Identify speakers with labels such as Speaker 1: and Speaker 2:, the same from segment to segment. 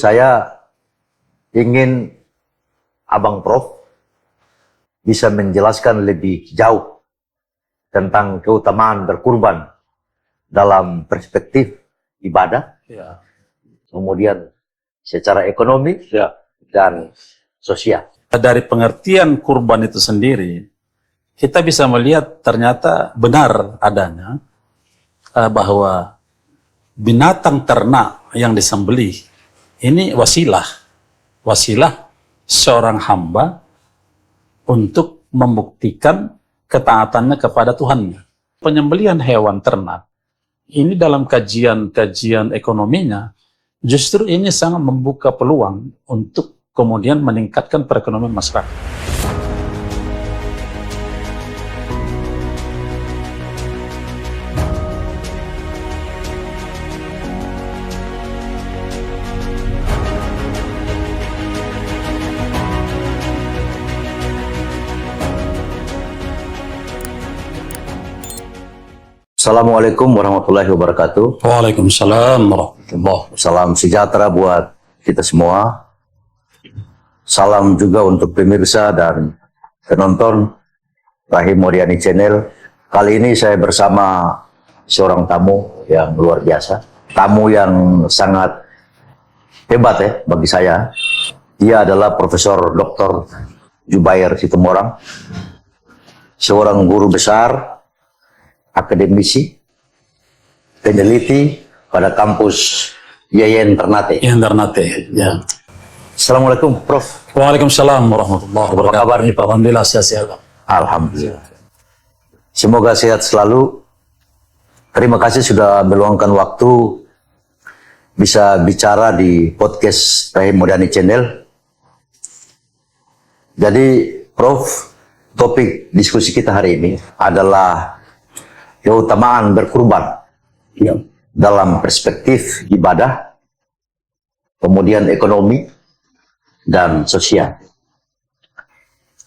Speaker 1: Saya ingin Abang Prof bisa menjelaskan lebih jauh tentang keutamaan berkurban dalam perspektif ibadah, kemudian secara ekonomi dan sosial.
Speaker 2: Dari pengertian kurban itu sendiri, kita bisa melihat ternyata benar adanya bahwa binatang ternak yang disembelih ini wasilah seorang hamba untuk membuktikan ketaatannya kepada Tuhannya. Penyembelihan hewan ternak ini dalam kajian ekonominya justru ini sangat membuka peluang untuk kemudian meningkatkan perekonomian masyarakat.
Speaker 1: Assalamualaikum warahmatullahi wabarakatuh.
Speaker 2: Waalaikumsalam warahmatullahi wabarakatuh.
Speaker 1: Salam sejahtera buat kita semua. Salam juga untuk pemirsa dan penonton Rahim Modiani Channel. Kali ini saya bersama seorang tamu yang luar biasa. Tamu yang sangat hebat ya bagi saya. Dia adalah Profesor Dr. Jubair Situmorang, seorang guru besar, akademisi, peneliti pada kampus IAIN Ternate.
Speaker 2: Ya.
Speaker 1: Assalamualaikum, Prof.
Speaker 2: Waalaikumsalam warahmatullahi wabarakatuh.
Speaker 1: Apa kabar nih, Prof?
Speaker 2: Alhamdulillah sehat.
Speaker 1: Alhamdulillah. Semoga sehat selalu. Terima kasih sudah meluangkan waktu bisa bicara di podcast Rahim Modiani Channel. Jadi, Prof, topik diskusi kita hari ini adalah keutamaan berkurban dalam perspektif ibadah, kemudian ekonomi, dan sosial.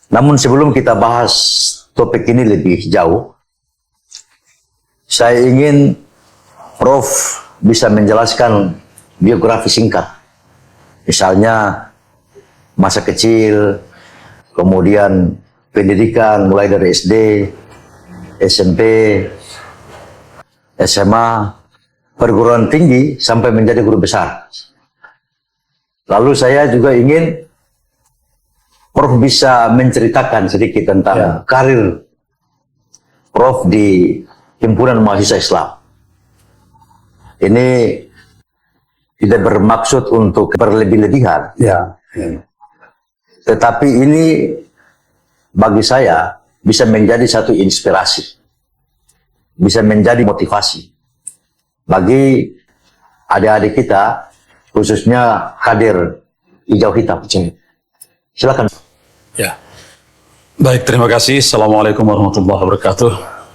Speaker 1: Namun sebelum kita bahas topik ini lebih jauh, saya ingin Prof bisa menjelaskan biografi singkat. Misalnya masa kecil, kemudian pendidikan mulai dari SD, SMP, SMA, perguruan tinggi, sampai menjadi guru besar. Lalu saya juga ingin Prof bisa menceritakan sedikit tentang karir Prof di Himpunan Mahasiswa Islam. Ini tidak bermaksud untuk berlebih-lebihan. Tetapi ini bagi saya bisa menjadi satu inspirasi. Bisa menjadi motivasi bagi adik-adik kita, khususnya kader hijau hitam. Silakan.
Speaker 2: Ya. Baik, terima kasih. Assalamualaikum warahmatullahi wabarakatuh.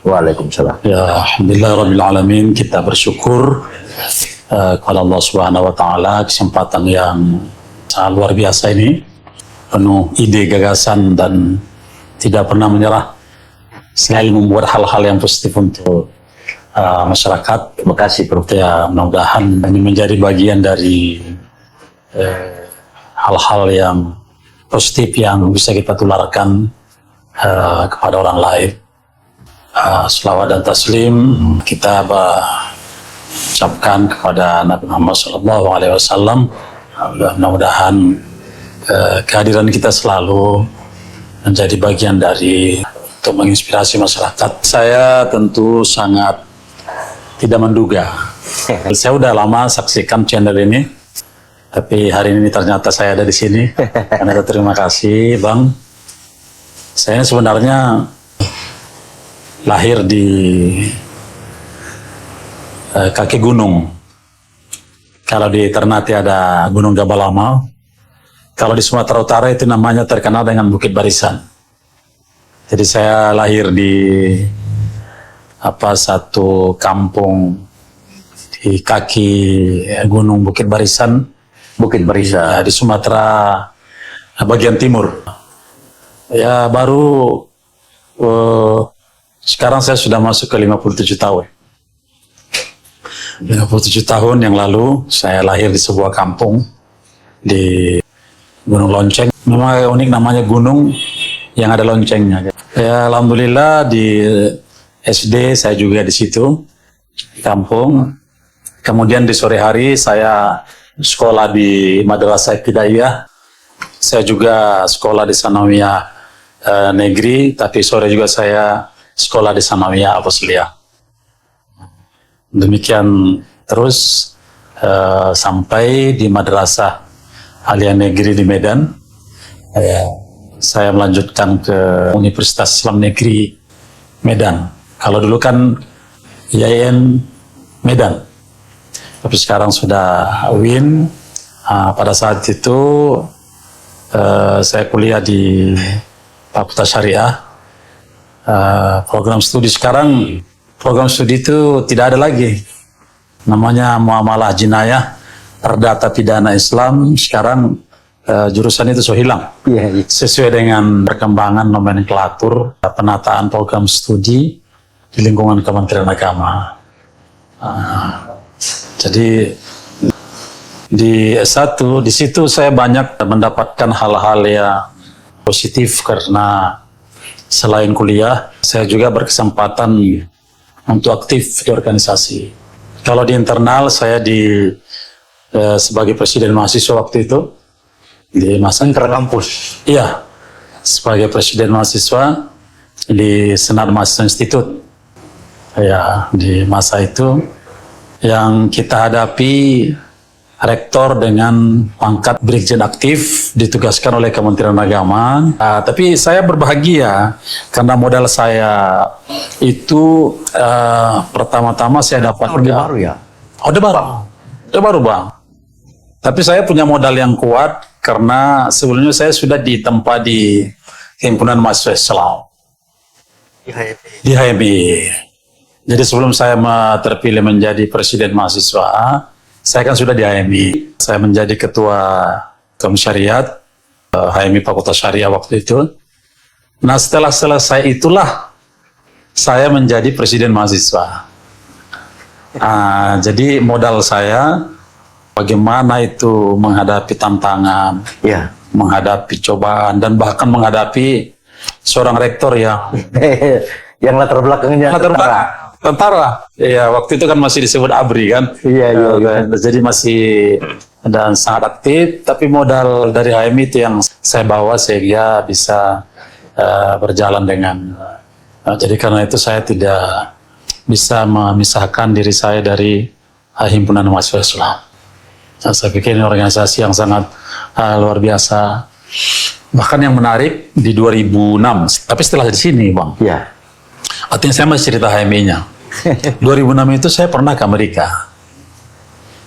Speaker 1: Waalaikumsalam.
Speaker 2: Ya, alhamdulillah rabbil alamin, kita bersyukur kepada Allah Subhanahu wa taala kesempatan yang sangat luar biasa ini, penuh ide, gagasan, dan tidak pernah menyerah. Selalu membuat hal-hal yang positif untuk masyarakat.
Speaker 1: Terima kasih, Prof.
Speaker 2: Ya, mudah-mudahan ini menjadi bagian dari hal-hal yang positif yang bisa kita tularkan kepada orang lain. Selawat dan taslim kita ucapkan kepada Nabi Muhammad SAW. Mudah-mudahan kehadiran kita selalu menjadi bagian dari untuk menginspirasi masyarakat. Saya tentu sangat tidak menduga. Saya udah lama saksikan channel ini, tapi hari ini ternyata saya ada di sini. Karena terima kasih, Bang. Saya sebenarnya lahir di kaki gunung. Kalau di Ternate ada Gunung Gabalama. Kalau di Sumatera Utara itu namanya terkenal dengan Bukit Barisan. Jadi saya lahir di satu kampung di kaki Gunung Bukit Barisan. Ya, di Sumatera bagian timur. Ya, baru sekarang saya sudah masuk ke 57 tahun. 57 tahun yang lalu saya lahir di sebuah kampung di Gunung Lonceng. Memang unik, namanya gunung yang ada loncengnya. Ya, alhamdulillah di SD saya juga di situ, di kampung. Kemudian di sore hari saya sekolah di Madrasah Ibtidaiyah. Saya juga sekolah di Sanawiyah Negeri, tapi sore juga saya sekolah di Sanawiyah Al-Fasliyah. Demikian terus sampai di Madrasah Aliyah Negeri di Medan. Saya melanjutkan ke Universitas Islam Negeri Medan. Kalau dulu kan IAIN Medan, tapi sekarang sudah UIN. Pada saat itu saya kuliah di Fakultas Syariah. Program studi sekarang, program studi itu tidak ada lagi. Namanya Muamalah Jinayah, Perdata Pidana Islam. Sekarang jurusan itu sudah hilang. Sesuai dengan perkembangan nomenklatur penataan program studi di lingkungan Kementerian Agama. Jadi di S1, di situ saya banyak mendapatkan hal-hal yang positif karena selain kuliah, saya juga berkesempatan untuk aktif di organisasi. Kalau di internal, saya sebagai presiden mahasiswa waktu itu, di masa kampus. Iya, sebagai presiden mahasiswa di Senat Mahasiswa Institut. Ya, di masa itu yang kita hadapi rektor dengan pangkat Brigjen aktif ditugaskan oleh Kementerian Agama. Tapi saya berbahagia karena modal saya itu pertama-tama saya dapat.
Speaker 1: Orde Baru ya?
Speaker 2: Orde Baru Bang. Tapi saya punya modal yang kuat karena sebelumnya saya sudah ditempa di Himpunan Mahasiswa Islam di HMI. Jadi sebelum saya terpilih menjadi presiden mahasiswa, saya kan sudah di HMI. Saya menjadi ketua komisariat HMI Fakultas Syariah waktu itu. Nah, setelah selesai itulah saya menjadi presiden mahasiswa. Jadi modal saya bagaimana itu menghadapi tantangan, menghadapi cobaan, dan bahkan menghadapi seorang rektor yang
Speaker 1: latar belakangnya
Speaker 2: tentara. Iya, waktu itu kan masih disebut ABRI kan.
Speaker 1: Iya.
Speaker 2: Jadi masih dan sangat aktif, tapi modal dari HMI itu yang saya bawa sehingga bisa berjalan dengan. Jadi karena itu saya tidak bisa memisahkan diri saya dari Himpunan Mahasiswa Islam. Saya pikir ini organisasi yang sangat luar biasa. Bahkan yang menarik di 2006, tapi setelah di sini, Bang.
Speaker 1: Iya.
Speaker 2: Artinya saya masih cerita HMI-nya. 2006 itu saya pernah ke Amerika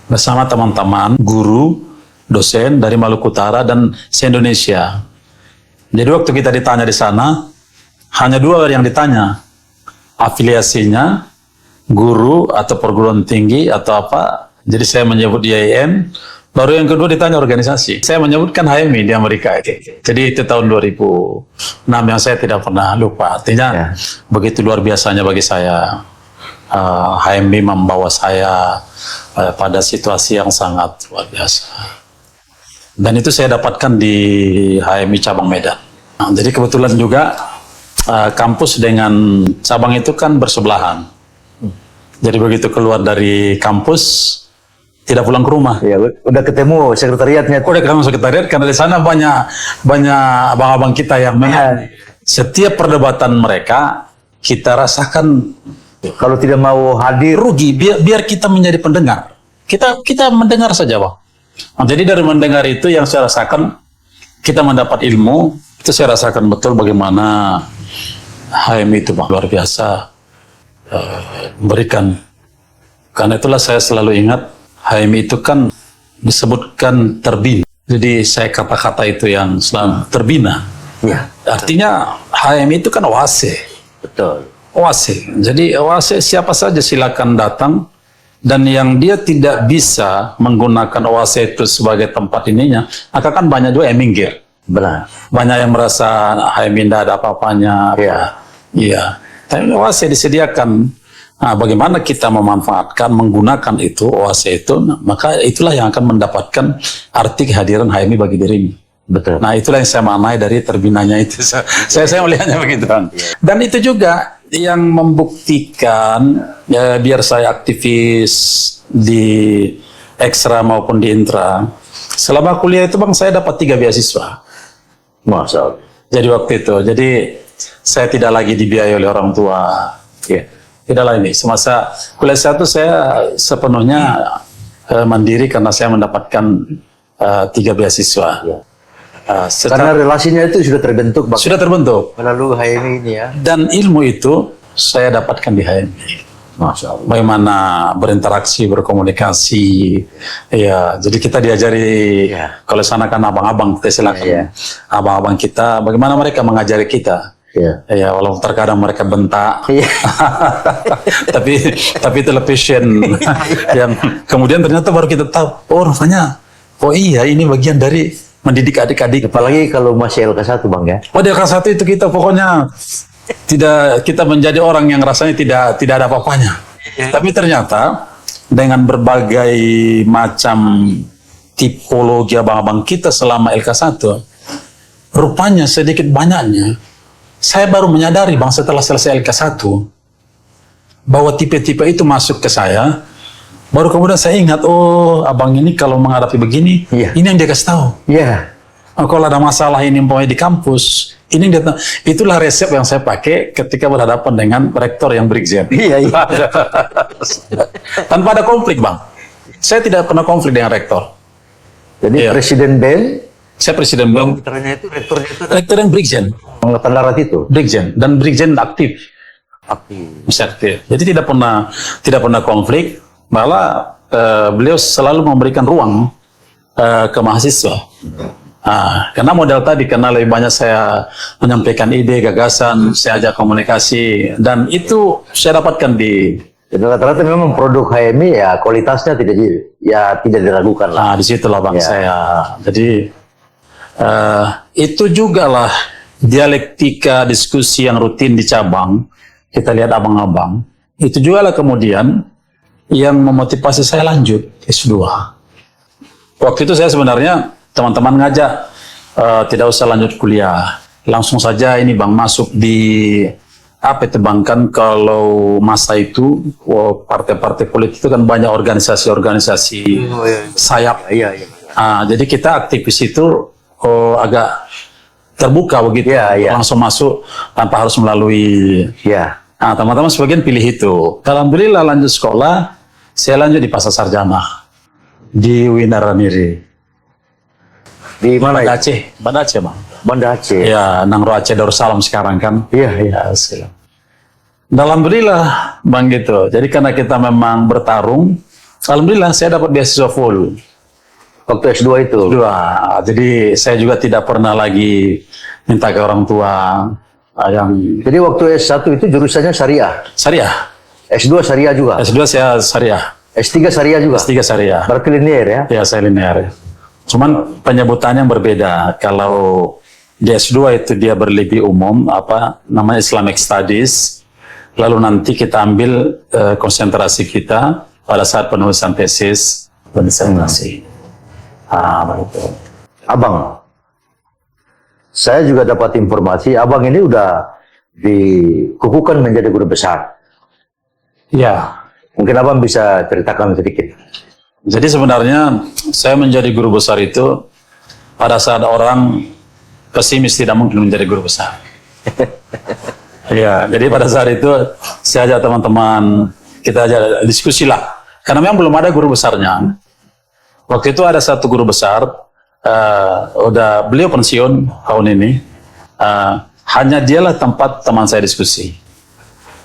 Speaker 2: bersama teman-teman, guru, dosen dari Maluku Utara dan se-Indonesia. Jadi waktu kita ditanya di sana, hanya dua yang ditanya, afiliasinya, guru atau perguruan tinggi atau apa. Jadi saya menyebut IAIN. Baru yang kedua ditanya organisasi. Saya menyebutkan HMI di Amerika itu. Jadi itu tahun 2006 yang saya tidak pernah lupa. Artinya begitu luar biasanya bagi saya. HMI membawa saya pada situasi yang sangat luar biasa. Dan itu saya dapatkan di HMI Cabang Medan. Nah, jadi kebetulan juga kampus dengan cabang itu kan bersebelahan. Jadi begitu keluar dari kampus, tidak pulang ke rumah.
Speaker 1: Ya, udah ketemu sekretariatnya.
Speaker 2: Udah ketemu sekretariat karena di sana banyak abang-abang kita yang setiap perdebatan mereka kita rasakan
Speaker 1: kalau tidak mau hadir
Speaker 2: rugi. Biar kita menjadi pendengar. Kita mendengar saja, Bang. Nah, jadi dari mendengar itu yang saya rasakan kita mendapat ilmu. Itu saya rasakan betul bagaimana HMI itu, Bang, luar biasa memberikan. Karena itulah saya selalu ingat HMI itu kan disebutkan terbina. Jadi saya kata-kata itu yang selalu terbina.
Speaker 1: Ya.
Speaker 2: Artinya HMI itu kan OASE.
Speaker 1: Betul.
Speaker 2: OASE. Jadi OASE siapa saja silakan datang. Dan yang dia tidak bisa menggunakan OASE itu sebagai tempat ininya, maka kan banyak juga yang minggir.
Speaker 1: Benar.
Speaker 2: Banyak yang merasa HMI tidak ada apa-apanya.
Speaker 1: Iya.
Speaker 2: Iya. Tapi OASE disediakan Nah, bagaimana kita memanfaatkan, menggunakan itu, OAC itu, nah, maka itulah yang akan mendapatkan arti kehadiran HMI bagi dirinya.
Speaker 1: Betul.
Speaker 2: Nah, itulah yang saya maknai dari terbinanya itu. Saya melihatnya begitu, Bang. Dan itu juga yang membuktikan, ya, biar saya aktivis di ekstra maupun di intra. Selama kuliah itu, Bang, saya dapat 3 beasiswa.
Speaker 1: Masya Allah.
Speaker 2: Jadi waktu itu, jadi saya tidak lagi dibiayai oleh orang tua.
Speaker 1: Ya.
Speaker 2: Tidak lagi. Semasa kuliah saya itu saya sepenuhnya mandiri karena saya mendapatkan 3 beasiswa.
Speaker 1: Ya.
Speaker 2: Secara-
Speaker 1: Karena relasinya itu sudah terbentuk, Bang.
Speaker 2: sudah terbentuk.
Speaker 1: Melalui HMI ini ya.
Speaker 2: Dan ilmu itu saya dapatkan di HMI.
Speaker 1: Masya Allah.
Speaker 2: Bagaimana berinteraksi, berkomunikasi. Ya, jadi kita diajari,
Speaker 1: Ya.
Speaker 2: kalau sana kan abang-abang, kita silakan.
Speaker 1: Ya.
Speaker 2: Abang-abang kita, bagaimana mereka mengajari kita.
Speaker 1: Ya.
Speaker 2: Ya, walaupun terkadang mereka bentak.
Speaker 1: Iya.
Speaker 2: tapi itu passion yang kemudian ternyata baru kita tahu, oh rupanya, oh iya ini bagian dari mendidik adik-adik.
Speaker 1: Apalagi kalau masih LK1, Bang ya.
Speaker 2: Oh, di kelas 1 itu kita pokoknya tidak, kita menjadi orang yang rasanya tidak ada apa-apanya. Tapi ternyata dengan berbagai macam tipologi abang-abang kita selama LK1, rupanya sedikit banyaknya saya baru menyadari, Bang, setelah selesai LK1 bahwa tipe-tipe itu masuk ke saya. Baru kemudian saya ingat, oh abang ini kalau menghadapi begini,
Speaker 1: Iya.
Speaker 2: ini yang dia kasih tahu.
Speaker 1: Iya.
Speaker 2: Oh, kalau ada masalah ini umpamanya di kampus, ini dia, itulah resep yang saya pakai ketika berhadapan dengan rektor yang berikjen.
Speaker 1: Iya, iya.
Speaker 2: Tanpa ada konflik, Bang. Saya tidak pernah konflik dengan rektor.
Speaker 1: Jadi
Speaker 2: Iya.
Speaker 1: Presiden BEM,
Speaker 2: Saya presiden belum,
Speaker 1: putranya itu rektornya itu
Speaker 2: rektor yang berikjen,
Speaker 1: Angkatan Darat itu.
Speaker 2: berikjen dan berikjen aktif.
Speaker 1: Aktif.
Speaker 2: Masih aktif. Jadi tidak pernah konflik, malah beliau selalu memberikan ruang ke mahasiswa. Karena modal tadi, karena lebih banyak saya menyampaikan ide, gagasan, saya ajak komunikasi, dan itu saya dapatkan di.
Speaker 1: Jadi rata-rata memang produk HMI ya kualitasnya tidak diragukan lah.
Speaker 2: Nah, disitulah Bang
Speaker 1: Ya.
Speaker 2: saya. Jadi itu juga lah dialektika diskusi yang rutin di cabang. Kita lihat abang-abang. Itu juga lah kemudian yang memotivasi saya lanjut S2. Waktu itu saya sebenarnya teman-teman ngajak tidak usah lanjut kuliah, langsung saja ini Bang masuk di apa itu Bang, kan kalau masa itu partai-partai politik itu kan banyak organisasi-organisasi sayap.
Speaker 1: Iya, iya.
Speaker 2: Jadi kita aktivis itu agak terbuka begitu,
Speaker 1: Iya, iya.
Speaker 2: langsung masuk tanpa harus melalui.
Speaker 1: Iya.
Speaker 2: Teman-teman sebagian pilih itu. Alhamdulillah lanjut sekolah, saya lanjut di Pasar Sarjana di Winaraniri.
Speaker 1: Di mana
Speaker 2: Banda
Speaker 1: ya?
Speaker 2: Aceh, Banda Aceh Bang.
Speaker 1: Banda Aceh.
Speaker 2: Ya, Nangro Aceh Darussalam sekarang kan.
Speaker 1: Iya, iya.
Speaker 2: Ya, silam. Dan alhamdulillah Bang gitu. Jadi karena kita memang bertarung, alhamdulillah saya dapat beasiswa full.
Speaker 1: Waktu S2 itu.
Speaker 2: Jadi saya juga tidak pernah lagi minta ke orang tua yang
Speaker 1: Jadi waktu S1 itu jurusannya syariah.
Speaker 2: syariah.
Speaker 1: S2 syariah juga.
Speaker 2: S2 saya syariah,
Speaker 1: S3 syariah juga.
Speaker 2: S3 syariah.
Speaker 1: Berarti linear ya.
Speaker 2: Ya, saya linear. Cuman penyebutannya yang berbeda. Kalau di S2 itu dia berlebih umum, apa namanya Islamic Studies. Lalu nanti kita ambil konsentrasi kita pada saat penulisan tesis dan disertasi. Begitu.
Speaker 1: Abang, saya juga dapat informasi, abang ini udah dikukuhkan menjadi guru besar.
Speaker 2: Ya.
Speaker 1: Mungkin abang bisa ceritakan sedikit.
Speaker 2: Jadi sebenarnya saya menjadi guru besar itu pada saat orang pesimis tidak mungkin menjadi guru besar. Ya, jadi pada saat itu saya ajak teman-teman, kita ajak diskusi lah. Karena memang belum ada guru besarnya. Waktu itu ada satu guru besar, beliau pensiun tahun ini. Hanya dialah tempat teman saya diskusi.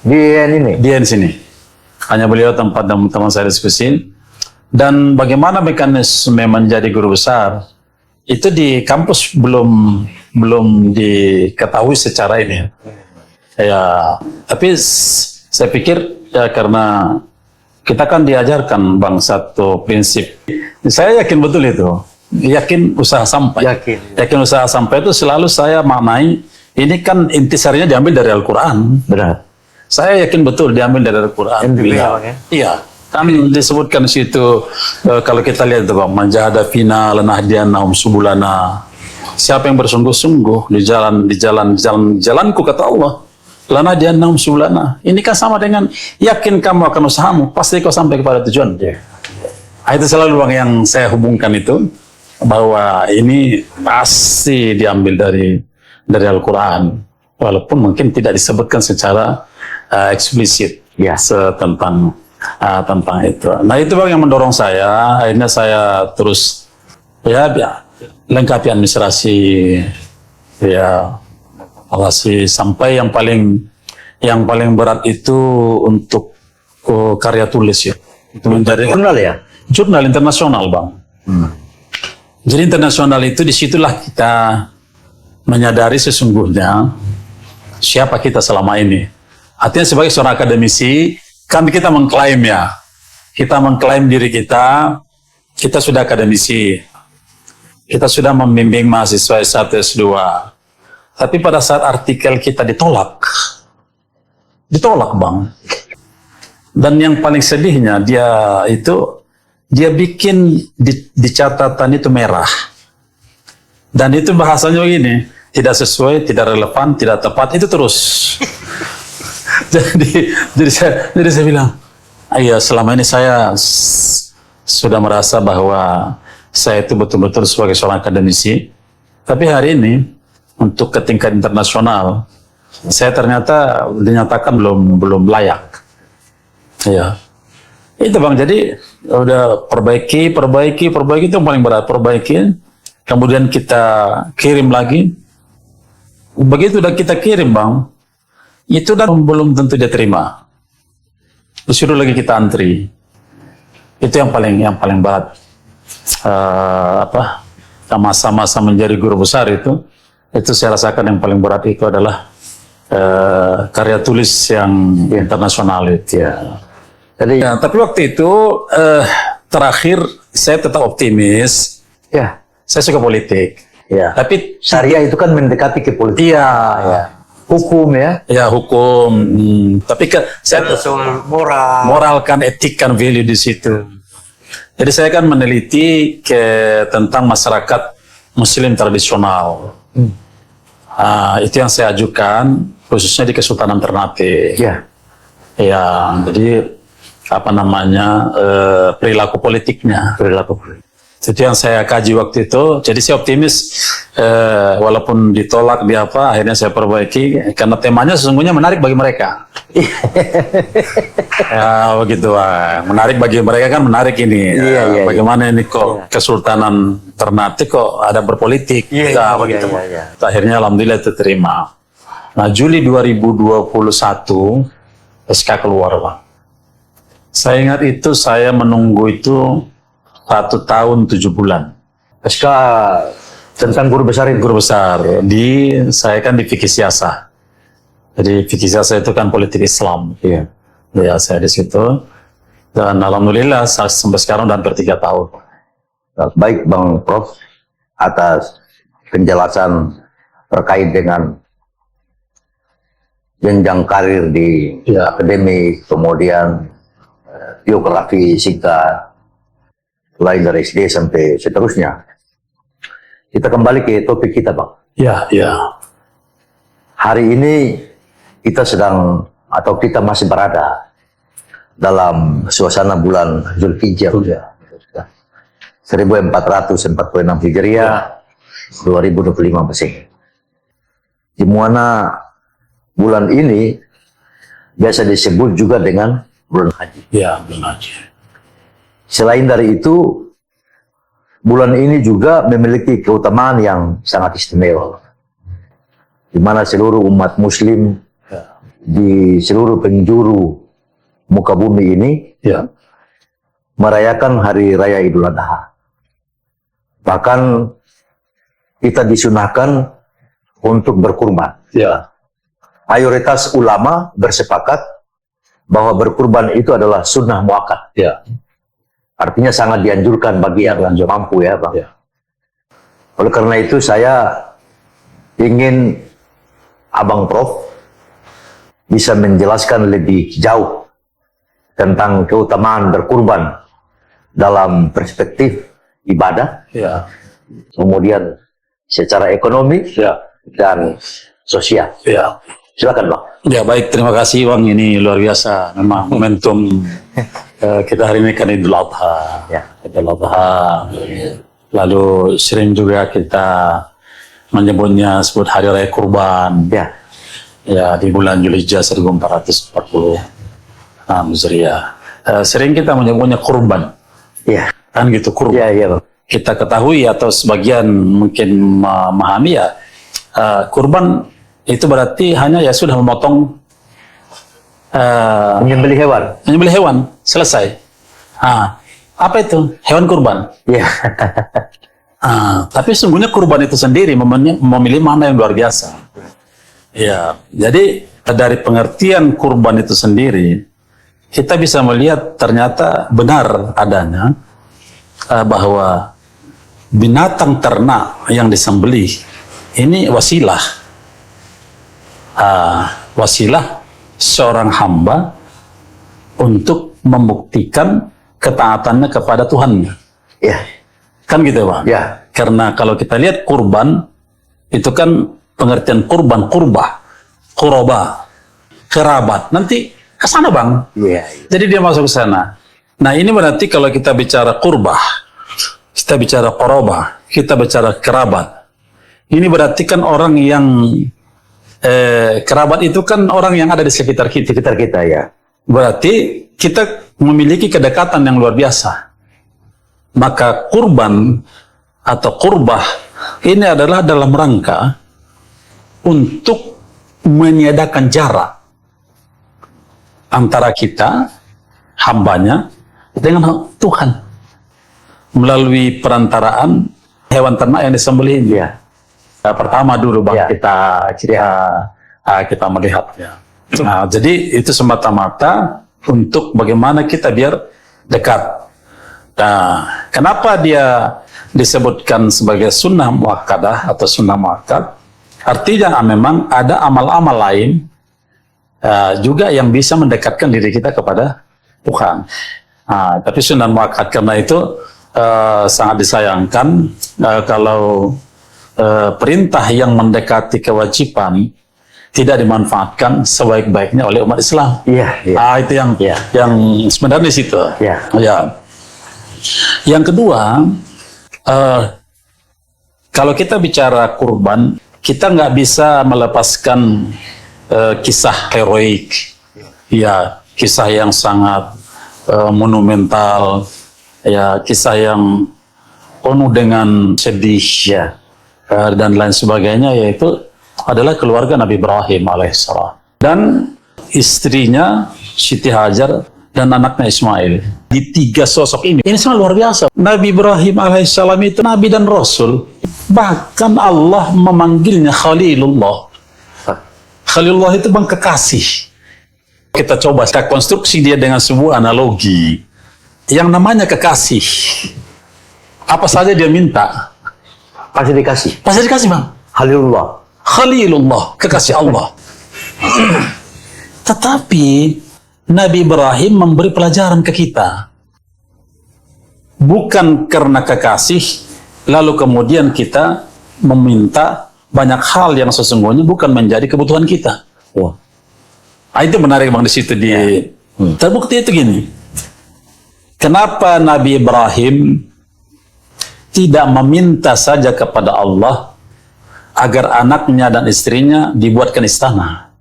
Speaker 1: Dia ini.
Speaker 2: Dia di sini. Hanya beliau tempat teman saya diskusi. Dan bagaimana mekanisme menjadi guru besar itu di kampus belum diketahui secara ini. Ya, tapi saya pikir ya karena kita kan diajarkan Bang satu prinsip. Saya yakin betul itu. Yakin usaha sampai. Yakin usaha sampai itu selalu saya maknai ini kan intisarinya diambil dari Al-Quran.
Speaker 1: Benar.
Speaker 2: Saya yakin betul diambil dari Al-Quran.
Speaker 1: NDP ya, Bang, ya?
Speaker 2: Iya. Kan disebutkan di situ, kalau kita lihat itu Bang, manjada fina lanahdiyannahum subulana. Siapa yang bersungguh-sungguh di jalanku kata Allah, lanahdiyannahum subulana. Ini kan sama dengan yakin kamu akan usahamu, pasti kau sampai kepada tujuan. Nah, itu selalu Bang yang saya hubungkan itu, bahwa ini pasti diambil dari Al-Quran, walaupun mungkin tidak disebutkan secara eksplisit tentang itu. Nah, itu Bang yang mendorong saya, akhirnya saya terus lengkapi administrasi, awasi sampai yang paling berat itu untuk karya tulis ya. Itu menjadi
Speaker 1: Jurnal ya?
Speaker 2: jurnal internasional Bang. Jadi internasional itu disitulah kita menyadari sesungguhnya siapa kita selama ini. Artinya sebagai seorang akademisi, kan kita mengklaim ya. Kita mengklaim diri kita sudah akademisi. Kita sudah membimbing mahasiswa S1, S2. Tapi pada saat artikel kita ditolak Bang. Dan yang paling sedihnya dia bikin di catatan itu merah. Dan itu bahasanya begini, tidak sesuai, tidak relevan, tidak tepat, itu terus. jadi saya bilang, iya selama ini saya sudah merasa bahwa saya itu betul-betul sebagai seorang akademisi, tapi hari ini untuk ke tingkat internasional saya ternyata dinyatakan belum layak. Ya, itu Bang. Jadi udah perbaiki itu yang paling berat, perbaiki. Kemudian kita kirim lagi. Begitu udah kita kirim Bang, itu dan belum tentu dia terima. Disuruh lagi kita antri. Itu yang paling berat. Masa-masa menjadi guru besar itu saya rasakan yang paling berat itu adalah karya tulis yang internasional itu ya. Jadi, tapi waktu itu terakhir saya tetap optimis.
Speaker 1: Ya.
Speaker 2: Saya suka politik.
Speaker 1: Ya.
Speaker 2: Tapi
Speaker 1: syariah itu kan mendekati ke politik.
Speaker 2: Iya.
Speaker 1: Ya. Hukum ya.
Speaker 2: Ya hukum. Tapi saya
Speaker 1: soal moral.
Speaker 2: Moral kan, etik kan, value di situ. Jadi saya kan meneliti tentang masyarakat Muslim tradisional. Itu yang saya ajukan, khususnya di Kesultanan Ternate.
Speaker 1: Ya.
Speaker 2: Ya, jadi perilaku politiknya. Itu yang saya kaji waktu itu. Jadi saya optimis, walaupun ditolak akhirnya saya perbaiki karena temanya sesungguhnya menarik bagi mereka. Ya begitu, menarik bagi mereka kan, menarik ini. Bagaimana ini kok Kesultanan Ternate kok ada berpolitik? Begitu. Akhirnya alhamdulillah itu terima. Nah, Juli 2021 SK keluar Bang. Saya ingat itu saya menunggu itu 1 tahun 7 bulan.
Speaker 1: SK tentang guru besar itu?
Speaker 2: Guru besar. Saya kan di fikih siasah. Jadi fikih siasah itu kan politik Islam.
Speaker 1: Iya.
Speaker 2: Ya, saya di situ. Dan alhamdulillah sampai sekarang udah hampir 3 tahun.
Speaker 1: Baik Bang Prof, atas penjelasan terkait dengan jenjang karir di akademik, kemudian biografi singkat, mulai dari SD sampai seterusnya. Kita kembali ke topik kita Bang.
Speaker 2: Ya.
Speaker 1: Hari ini kita kita masih berada dalam suasana bulan Zulhijjah. 1446 Hijriah, 2025 Masehi. Di mana bulan ini biasa disebut juga dengan bulan haji.
Speaker 2: Ya, bulan haji.
Speaker 1: Selain dari itu, bulan ini juga memiliki keutamaan yang sangat istimewa. Di mana seluruh umat muslim di seluruh penjuru muka bumi ini merayakan hari raya Idul Adha. Bahkan kita disunahkan untuk berkurban. Mayoritas ulama bersepakat bahwa berkurban itu adalah sunnah muakkad. Artinya sangat dianjurkan bagi yang mampu ya Bang. Oleh karena itu saya ingin Abang Prof bisa menjelaskan lebih jauh tentang keutamaan berkurban dalam perspektif ibadah,
Speaker 2: Ya.
Speaker 1: kemudian secara ekonomi
Speaker 2: Ya.
Speaker 1: dan sosial.
Speaker 2: Ya.
Speaker 1: Silakan Bang.
Speaker 2: Ya baik, terima kasih Bang. Ini luar biasa. Memang momentum kita hari ini kan Idul Adha.
Speaker 1: Ya.
Speaker 2: Idul Adha. Lalu sering juga kita menyebutnya sebut Hari Raya Kurban.
Speaker 1: Ya,
Speaker 2: Ya, di bulan Zulhijjah 1440 Hijriah. Sering kita menyebutnya kurban.
Speaker 1: ya,
Speaker 2: Kan gitu, kurban.
Speaker 1: ya, ya Bang.
Speaker 2: Kita ketahui atau sebagian mungkin memahami ya, kurban itu berarti hanya ya sudah memotong
Speaker 1: Menyembelih hewan.
Speaker 2: menyembelih hewan, selesai. Apa itu? Hewan kurban.
Speaker 1: Ya,
Speaker 2: Tapi sesungguhnya kurban itu sendiri memilih makna yang luar biasa. Ya, jadi dari pengertian kurban itu sendiri, kita bisa melihat ternyata benar adanya bahwa binatang ternak yang disembelih ini wasilah. Wasilah seorang hamba untuk membuktikan ketaatannya kepada Tuhannya.
Speaker 1: ya,
Speaker 2: Kan gitu Bang?
Speaker 1: ya,
Speaker 2: Karena kalau kita lihat kurban, itu kan pengertian kurban, kurbah, kuroba, kerabat. Nanti ke sana Bang.
Speaker 1: ya,
Speaker 2: Jadi dia masuk ke sana. Nah ini berarti kalau kita bicara kurbah, kita bicara koroba, kita bicara kerabat. Ini berarti kan orang yang kerabat itu kan orang yang ada di sekitar kita.
Speaker 1: sekitar kita ya.
Speaker 2: Berarti kita memiliki kedekatan yang luar biasa. Maka kurban atau kurbah ini adalah dalam rangka untuk meniadakan jarak antara kita, hambanya, dengan Tuhan. Melalui perantaraan hewan ternak yang disembelih ini.
Speaker 1: Ya,
Speaker 2: Pertama dulu Bang,
Speaker 1: Ya.
Speaker 2: kita melihatnya. Nah, jadi itu semata-mata untuk bagaimana kita biar dekat. Nah, kenapa dia disebutkan sebagai sunnah muakkadah atau sunnah muakkad? Artinya memang ada amal-amal lain juga yang bisa mendekatkan diri kita kepada Tuhan. Tapi sunnah muakkad karena itu sangat disayangkan kalau perintah yang mendekati kewajiban tidak dimanfaatkan sebaik-baiknya oleh umat Islam.
Speaker 1: iya, iya.
Speaker 2: Itu yang
Speaker 1: Ya.
Speaker 2: yang sebenarnya di situ.
Speaker 1: Ya.
Speaker 2: Ya. Yang kedua, kalau kita bicara kurban, kita nggak bisa melepaskan kisah heroik, ya, kisah yang sangat monumental, ya, kisah yang penuh dengan sedih, ya, dan lain sebagainya, yaitu adalah keluarga Nabi Ibrahim alaihissalam dan istrinya Siti Hajar dan anaknya Ismail. Di tiga sosok ini sangat luar biasa. Nabi Ibrahim alaihissalam itu nabi dan rasul, bahkan Allah memanggilnya Khalilullah. Khalilullah itu bang kekasih. Kita coba kita konstruksi dia dengan sebuah analogi. Yang namanya kekasih, apa saja dia minta
Speaker 1: Pasti dikasih.
Speaker 2: pasti dikasih bang.
Speaker 1: Khalilullah.
Speaker 2: Khalilullah, kekasih Allah. Tetapi Nabi Ibrahim memberi pelajaran ke kita. Bukan karena kekasih, lalu kemudian kita meminta banyak hal yang sesungguhnya bukan menjadi kebutuhan kita.
Speaker 1: Wah.
Speaker 2: Itu menarik bang di situ di. Terbukti itu gini. Kenapa Nabi Ibrahim tidak meminta saja kepada Allah agar anaknya dan istrinya dibuatkan istana?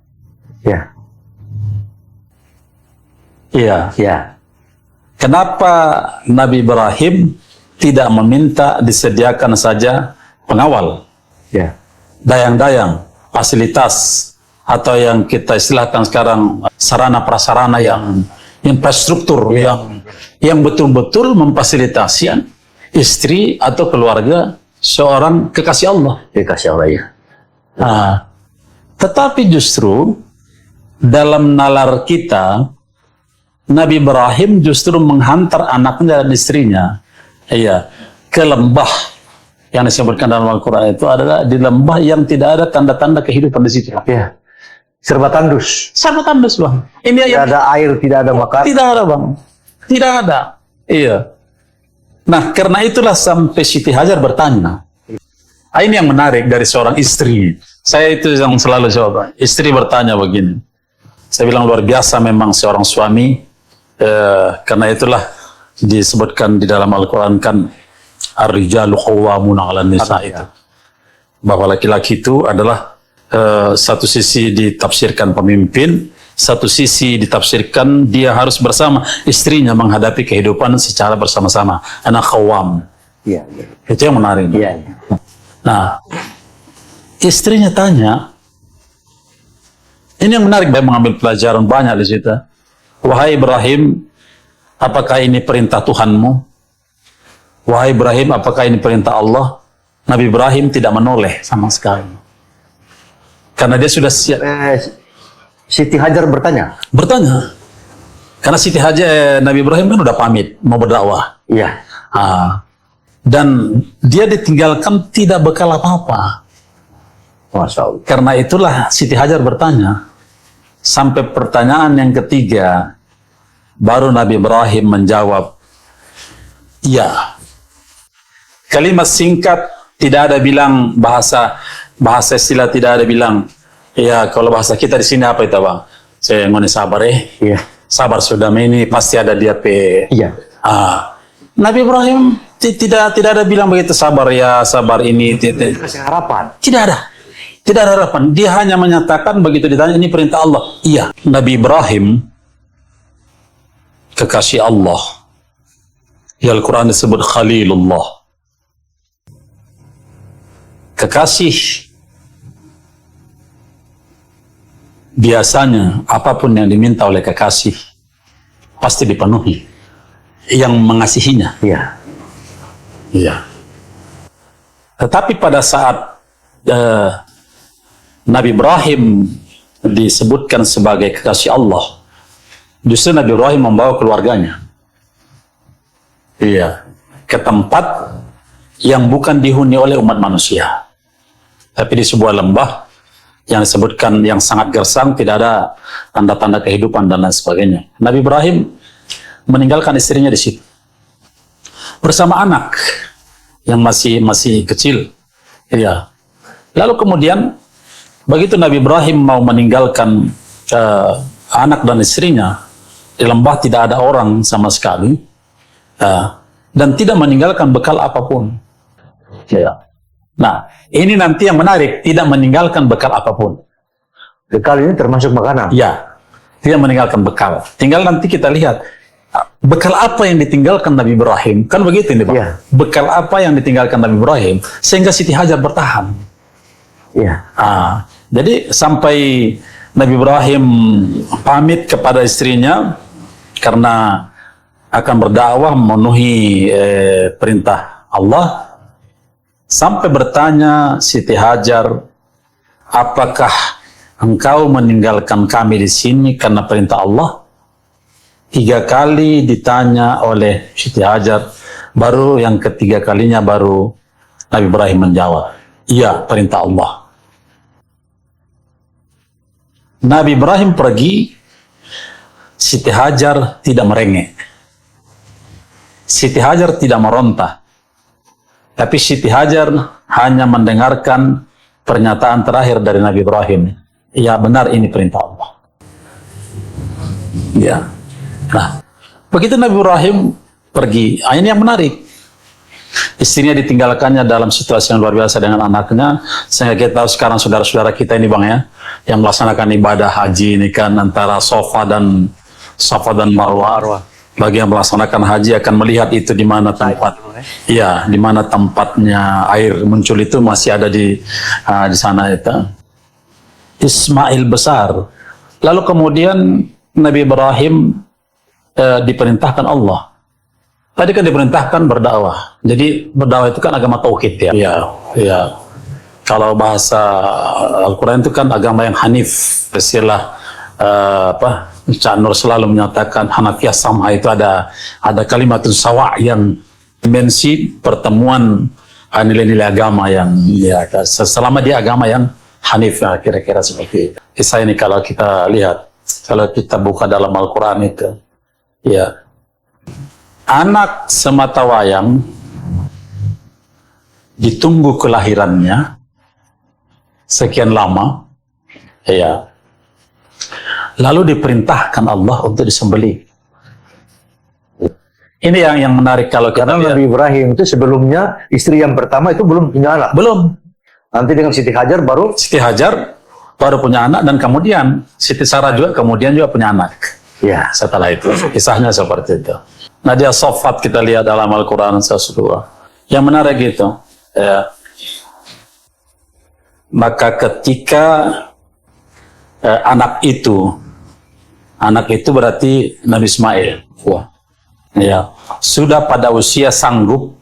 Speaker 1: Ya,
Speaker 2: Iya.
Speaker 1: ya,
Speaker 2: Kenapa Nabi Ibrahim tidak meminta disediakan saja pengawal,
Speaker 1: ya,
Speaker 2: dayang-dayang, fasilitas, atau yang kita istilahkan sekarang sarana prasarana yang infrastruktur yang betul-betul memfasilitasi istri atau keluarga seorang kekasih Allah.
Speaker 1: dikasih Allah ya.
Speaker 2: Tetapi justru dalam nalar kita, Nabi Ibrahim justru menghantar anaknya dan istrinya, ke lembah yang disebutkan dalam Al-Quran itu adalah di lembah yang tidak ada tanda-tanda kehidupan di situ.
Speaker 1: Ya. serba tandus.
Speaker 2: Sama tandus, Bang. Ini
Speaker 1: Tidak
Speaker 2: yang
Speaker 1: ada air, tidak ada makan.
Speaker 2: tidak ada, Bang. Tidak ada. Iya. Nah, karena itulah sampai Siti Hajar bertanya. Ini yang menarik dari seorang istri. Saya itu yang selalu jawab. Istri bertanya begini. Saya bilang luar biasa memang seorang suami. Karena itulah disebutkan di dalam Al-Quran kan ar-rijalu qawwamuna 'alan nisa itu. Bahwa laki-laki itu adalah satu sisi ditafsirkan pemimpin, satu sisi ditafsirkan dia harus bersama istrinya menghadapi kehidupan secara bersama-sama. Anak khawam.
Speaker 1: Iya.
Speaker 2: Itu yang menarik.
Speaker 1: Iya.
Speaker 2: Nah, istrinya tanya, ini yang menarik, dia mengambil pelajaran banyak di situ. Wahai Ibrahim, apakah ini perintah Tuhanmu? Wahai Ibrahim, apakah ini perintah Allah? Nabi Ibrahim tidak menoleh sama sekali. Karena dia sudah siap.
Speaker 1: Siti Hajar bertanya.
Speaker 2: Bertanya. Karena Siti Hajar, Nabi Ibrahim kan udah pamit, mau berdakwah.
Speaker 1: Iya.
Speaker 2: Dan dia ditinggalkan tidak bekal apa-apa.
Speaker 1: Masya Allah.
Speaker 2: Karena itulah Siti Hajar bertanya. Sampai pertanyaan yang ketiga, baru Nabi Ibrahim menjawab, iya. Kalimat singkat, tidak ada bilang bahasa istilah, tidak ada bilang, ya kalau bahasa kita di sini apa itu Bang? Saya ngomong sabar
Speaker 1: Iya.
Speaker 2: sabar sudah, ini pasti ada dia pe.
Speaker 1: Iya.
Speaker 2: Nabi Ibrahim tidak ada bilang begitu, sabar ya, sabar ini.
Speaker 1: Kasih harapan.
Speaker 2: Tidak ada harapan. Dia hanya menyatakan begitu ditanya, ini perintah Allah. Iya. Nabi Ibrahim, kekasih Allah. Ya Al-Quran disebut Khalilullah. Kekasih. Biasanya apapun yang diminta oleh kekasih pasti dipenuhi. Yang mengasihinya.
Speaker 1: Iya.
Speaker 2: Iya. Tetapi pada saat Nabi Ibrahim disebutkan sebagai kekasih Allah, justru Nabi Ibrahim membawa keluarganya. Iya. Ke tempat yang bukan dihuni oleh umat manusia. Tapi di sebuah lembah yang disebutkan yang sangat gersang, tidak ada tanda-tanda kehidupan dan lain sebagainya. Nabi Ibrahim meninggalkan istrinya di situ. Bersama anak yang masih kecil. Iya. Lalu kemudian begitu Nabi Ibrahim mau meninggalkan anak dan istrinya, di lembah tidak ada orang sama sekali, dan tidak meninggalkan bekal apapun. Ya. Nah, ini nanti yang menarik, tidak meninggalkan bekal apapun.
Speaker 1: Bekal ini termasuk makanan.
Speaker 2: Ya, tidak meninggalkan bekal. Tinggal nanti kita lihat, bekal apa yang ditinggalkan Nabi Ibrahim, kan begitu ini Pak.
Speaker 1: Ya.
Speaker 2: Bekal apa yang ditinggalkan Nabi Ibrahim, sehingga Siti Hajar bertahan.
Speaker 1: Iya.
Speaker 2: Jadi sampai Nabi Ibrahim pamit kepada istrinya karena akan berdakwah memenuhi perintah Allah, sampai bertanya Siti Hajar, apakah engkau meninggalkan kami di sini karena perintah Allah? 3 kali ditanya oleh Siti Hajar, baru yang ketiga kalinya baru Nabi Ibrahim menjawab, iya, perintah Allah. Nabi Ibrahim pergi, Siti Hajar tidak merengek. Siti Hajar tidak meronta. Tapi Siti Hajar hanya mendengarkan pernyataan terakhir dari Nabi Ibrahim. Ya benar, ini perintah Allah. Ya. Nah, begitu Nabi Ibrahim pergi, ini yang menarik. Istrinya ditinggalkannya dalam situasi yang luar biasa dengan anaknya. Sehingga kita tahu sekarang saudara-saudara kita ini Bang ya, yang melaksanakan ibadah haji ini kan antara Safa dan Marwah. Bagi yang melaksanakan haji akan melihat itu di mana tempat, ya, di mana tempatnya air muncul itu masih ada di sana itu. Ismail besar. Lalu kemudian Nabi Ibrahim diperintahkan Allah. Tadi kan diperintahkan berdakwah. Jadi berdakwah itu kan agama tauhid ya. Iya. Kalau bahasa Al-Quran itu kan agama yang hanif. Istilah Cak Nur selalu menyatakan Hanafiyah Samha itu ada kalimatun sawa' yang dimensi pertemuan nilai-nilai agama yang ya, selama dia agama yang hanif, kira-kira seperti itu. kisah ini kalau kita lihat, kalau kita buka dalam Al-Quran itu, ya, anak semata wayang ditunggu kelahirannya sekian lama, ya, lalu diperintahkan Allah untuk disembelih. Ini yang menarik kalau kita
Speaker 1: Karena
Speaker 2: lihat.
Speaker 1: Nabi Ibrahim itu sebelumnya istri yang pertama itu belum punya anak.
Speaker 2: Belum.
Speaker 1: Nanti dengan Siti Hajar baru.
Speaker 2: Siti Hajar baru punya anak, dan kemudian Siti Sarah juga kemudian juga punya anak.
Speaker 1: Ya.
Speaker 2: Setelah itu, kisahnya seperti itu. Nah, dia Sofat kita lihat dalam Al-Quran sesuatu. Yang menarik itu, ya, maka ketika anak itu berarti Nabi Ismail. Wah. Ya, sudah pada usia sanggup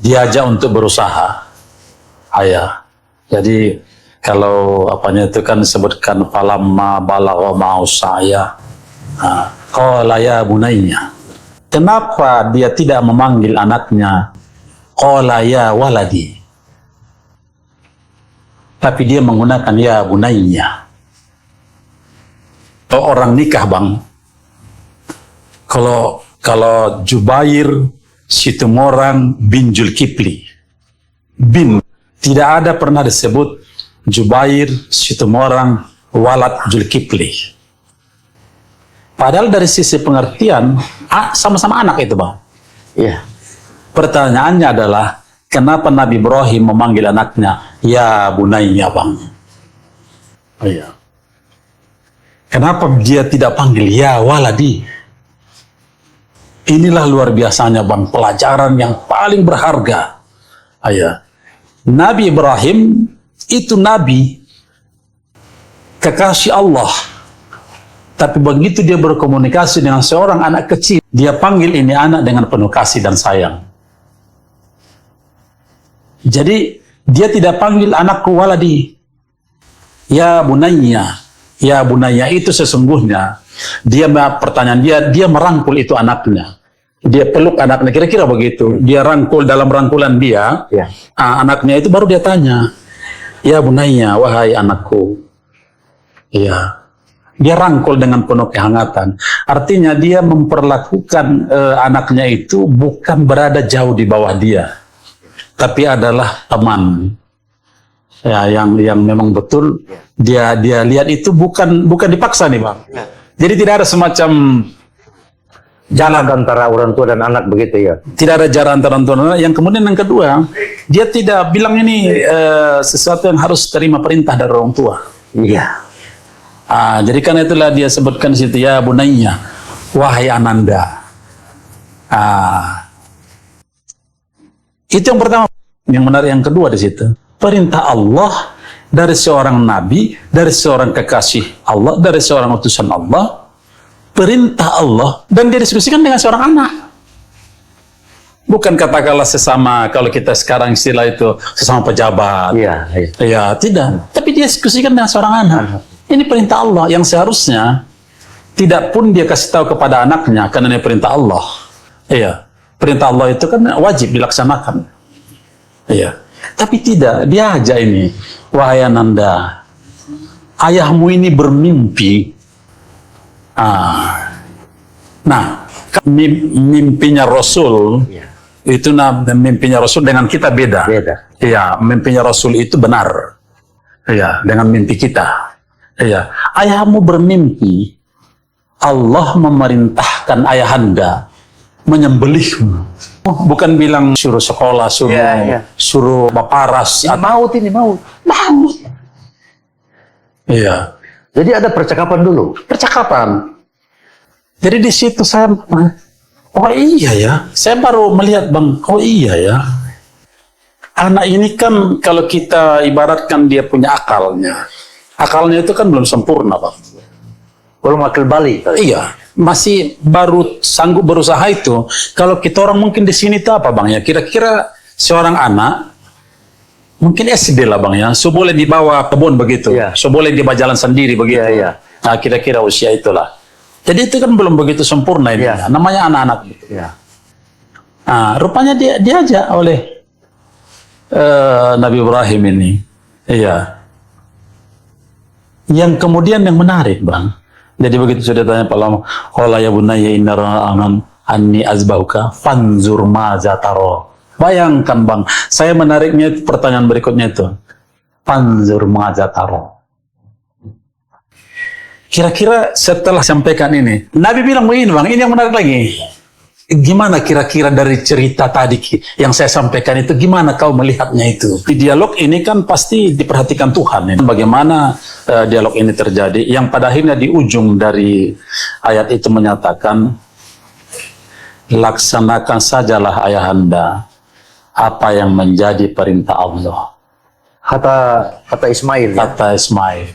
Speaker 2: diajak untuk berusaha. Ayah. Jadi kalau apanya itu kan disebutkan falamma balagha ma'u saya. Qala ya bunayya. Kenapa dia tidak memanggil anaknya qala ya waladi? Tapi dia menggunakan ya bunayya. Kalau orang nikah, Bang, kalau Jubair Situmorang bin Zulkifli, bin, tidak ada pernah disebut Jubair Situmorang walad Zulkifli. Padahal dari sisi pengertian sama-sama anak itu, Bang.
Speaker 1: Iya.
Speaker 2: Pertanyaannya adalah kenapa Nabi Ibrahim memanggil anaknya ya bunayya, Bang? Oh, iya. Kenapa dia tidak panggil ya waladi? Inilah luar biasanya, Bang, pelajaran yang paling berharga. Ayah. Nabi Ibrahim itu nabi kekasih Allah. Tapi begitu dia berkomunikasi dengan seorang anak kecil, dia panggil ini anak dengan penuh kasih dan sayang. Jadi dia tidak panggil anakku waladi. Ya bunayya. Ya bunayya itu sesungguhnya pertanyaan dia merangkul itu anaknya. Dia peluk anaknya, kira-kira begitu. Dia rangkul, dalam rangkulan dia,
Speaker 1: Ya.
Speaker 2: Anaknya itu baru dia tanya, ya bunayya, wahai anakku. Ya. Dia rangkul dengan penuh kehangatan. Artinya dia memperlakukan anaknya itu bukan berada jauh di bawah dia, tapi adalah teman. Ya, yang memang betul dia lihat itu bukan dipaksa nih, Bang. Jadi tidak ada semacam
Speaker 1: Jalan antara orang tua dan anak begitu ya.
Speaker 2: tidak ada jarak antara orang tua dan anak. Yang kemudian yang kedua, dia tidak bilang ini sesuatu yang harus terima perintah dari orang tua.
Speaker 1: Iya.
Speaker 2: Jadi karena itulah dia sebutkan di situ ya bunayya, wahai ananda. Itu yang pertama. Yang menarik yang kedua di situ, perintah Allah dari seorang nabi, dari seorang kekasih Allah, dari seorang utusan Allah, perintah Allah, dan dia diskusikan dengan seorang anak. Bukan katakanlah sesama, kalau kita sekarang istilah itu sesama pejabat.
Speaker 1: Iya.
Speaker 2: Ya, tidak. Tapi dia diskusikan dengan seorang anak. Ini perintah Allah yang seharusnya tidak pun dia kasih tahu kepada anaknya karena ini perintah Allah. Iya. Perintah Allah itu kan wajib dilaksanakan. Iya. Tapi tidak, dia aja ini, wahai ananda, ayahmu ini bermimpi. Nah, mimpinya Rasul itu mimpinya Rasul dengan kita beda.
Speaker 1: Beda.
Speaker 2: Iya, mimpinya Rasul itu benar. Iya, dengan mimpi kita. Iya, ayahmu bermimpi Allah memerintahkan ayahanda menyembelihmu. Bukan bilang suruh sekolah, suruh baparas.
Speaker 1: Ini maut.
Speaker 2: Maut. Iya.
Speaker 1: Jadi ada percakapan dulu.
Speaker 2: Percakapan. Jadi di situ saya, oh iya ya, saya baru melihat, Bang, oh iya ya. Anak ini kan kalau kita ibaratkan dia punya akalnya. Akalnya itu kan belum sempurna, Bang.
Speaker 1: Belum akil balik.
Speaker 2: Iya, masih baru sanggup berusaha itu. Kalau kita orang mungkin di sini itu apa, Bang ya? Kira-kira seorang anak mungkin SD lah, Bang ya. So boleh dibawa kebun begitu.
Speaker 1: Iya.
Speaker 2: So boleh dibawa jalan sendiri begitu.
Speaker 1: Iya.
Speaker 2: Nah, kira-kira usia itulah. Jadi itu kan belum begitu sempurna ini.
Speaker 1: Iya.
Speaker 2: Namanya anak-anak.
Speaker 1: Ya.
Speaker 2: Nah, rupanya dia diajak oleh Nabi Ibrahim ini. Iya. Yang kemudian yang menarik, Bang. Jadi begitu sudah tanya Pak Lama, qala ya bunayya inna ra'aman anni azbahuka fanzur maza taro. Bayangkan, Bang, saya menariknya pertanyaan berikutnya itu. Fanzur maza taro. Kira-kira setelah sampaikan ini, Nabi bilang begini, Bang, ini yang menarik lagi. Gimana kira-kira dari cerita tadi yang saya sampaikan itu, gimana kau melihatnya itu? Di dialog ini kan pasti diperhatikan Tuhan. Ya. Bagaimana dialog ini terjadi, yang pada akhirnya di ujung dari ayat itu menyatakan, laksanakan sajalah ayahanda apa yang menjadi perintah Allah.
Speaker 1: Kata Ismail. Ya?
Speaker 2: Kata Ismail.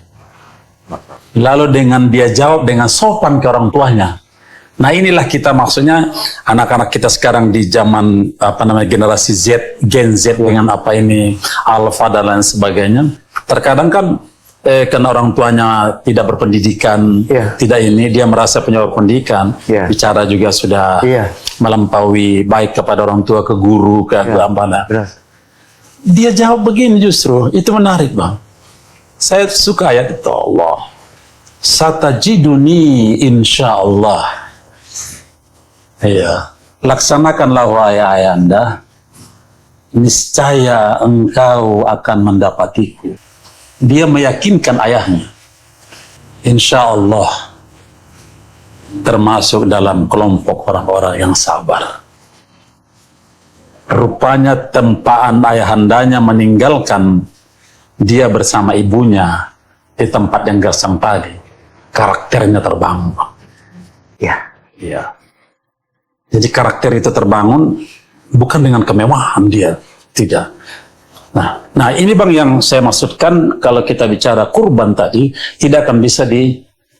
Speaker 2: Lalu dengan dia jawab dengan sopan ke orang tuanya. Nah inilah kita maksudnya anak-anak kita sekarang di zaman generasi Z, Gen Z dengan apa ini Alpha dan lain sebagainya. Terkadang kan karena orang tuanya tidak berpendidikan, tidak ini dia merasa punya pendidikan, bicara juga sudah melampaui baik kepada orang tua, ke guru, ke mana. Dia jawab begini justru itu menarik, Bang. Saya suka ayat itu, Allah. Satajiduni insyaallah. Iya, laksanakanlah wahai ayahanda, niscaya engkau akan mendapatiku. Dia meyakinkan ayahnya, insya Allah termasuk dalam kelompok orang-orang yang sabar. Rupanya tempaan ayahandanya meninggalkan dia bersama ibunya di tempat yang gersang tadi. Karakternya terbangun. Ya. Jadi karakter itu terbangun bukan dengan kemewahan dia, tidak. Nah ini Bang yang saya maksudkan kalau kita bicara kurban tadi tidak akan bisa dilewatkan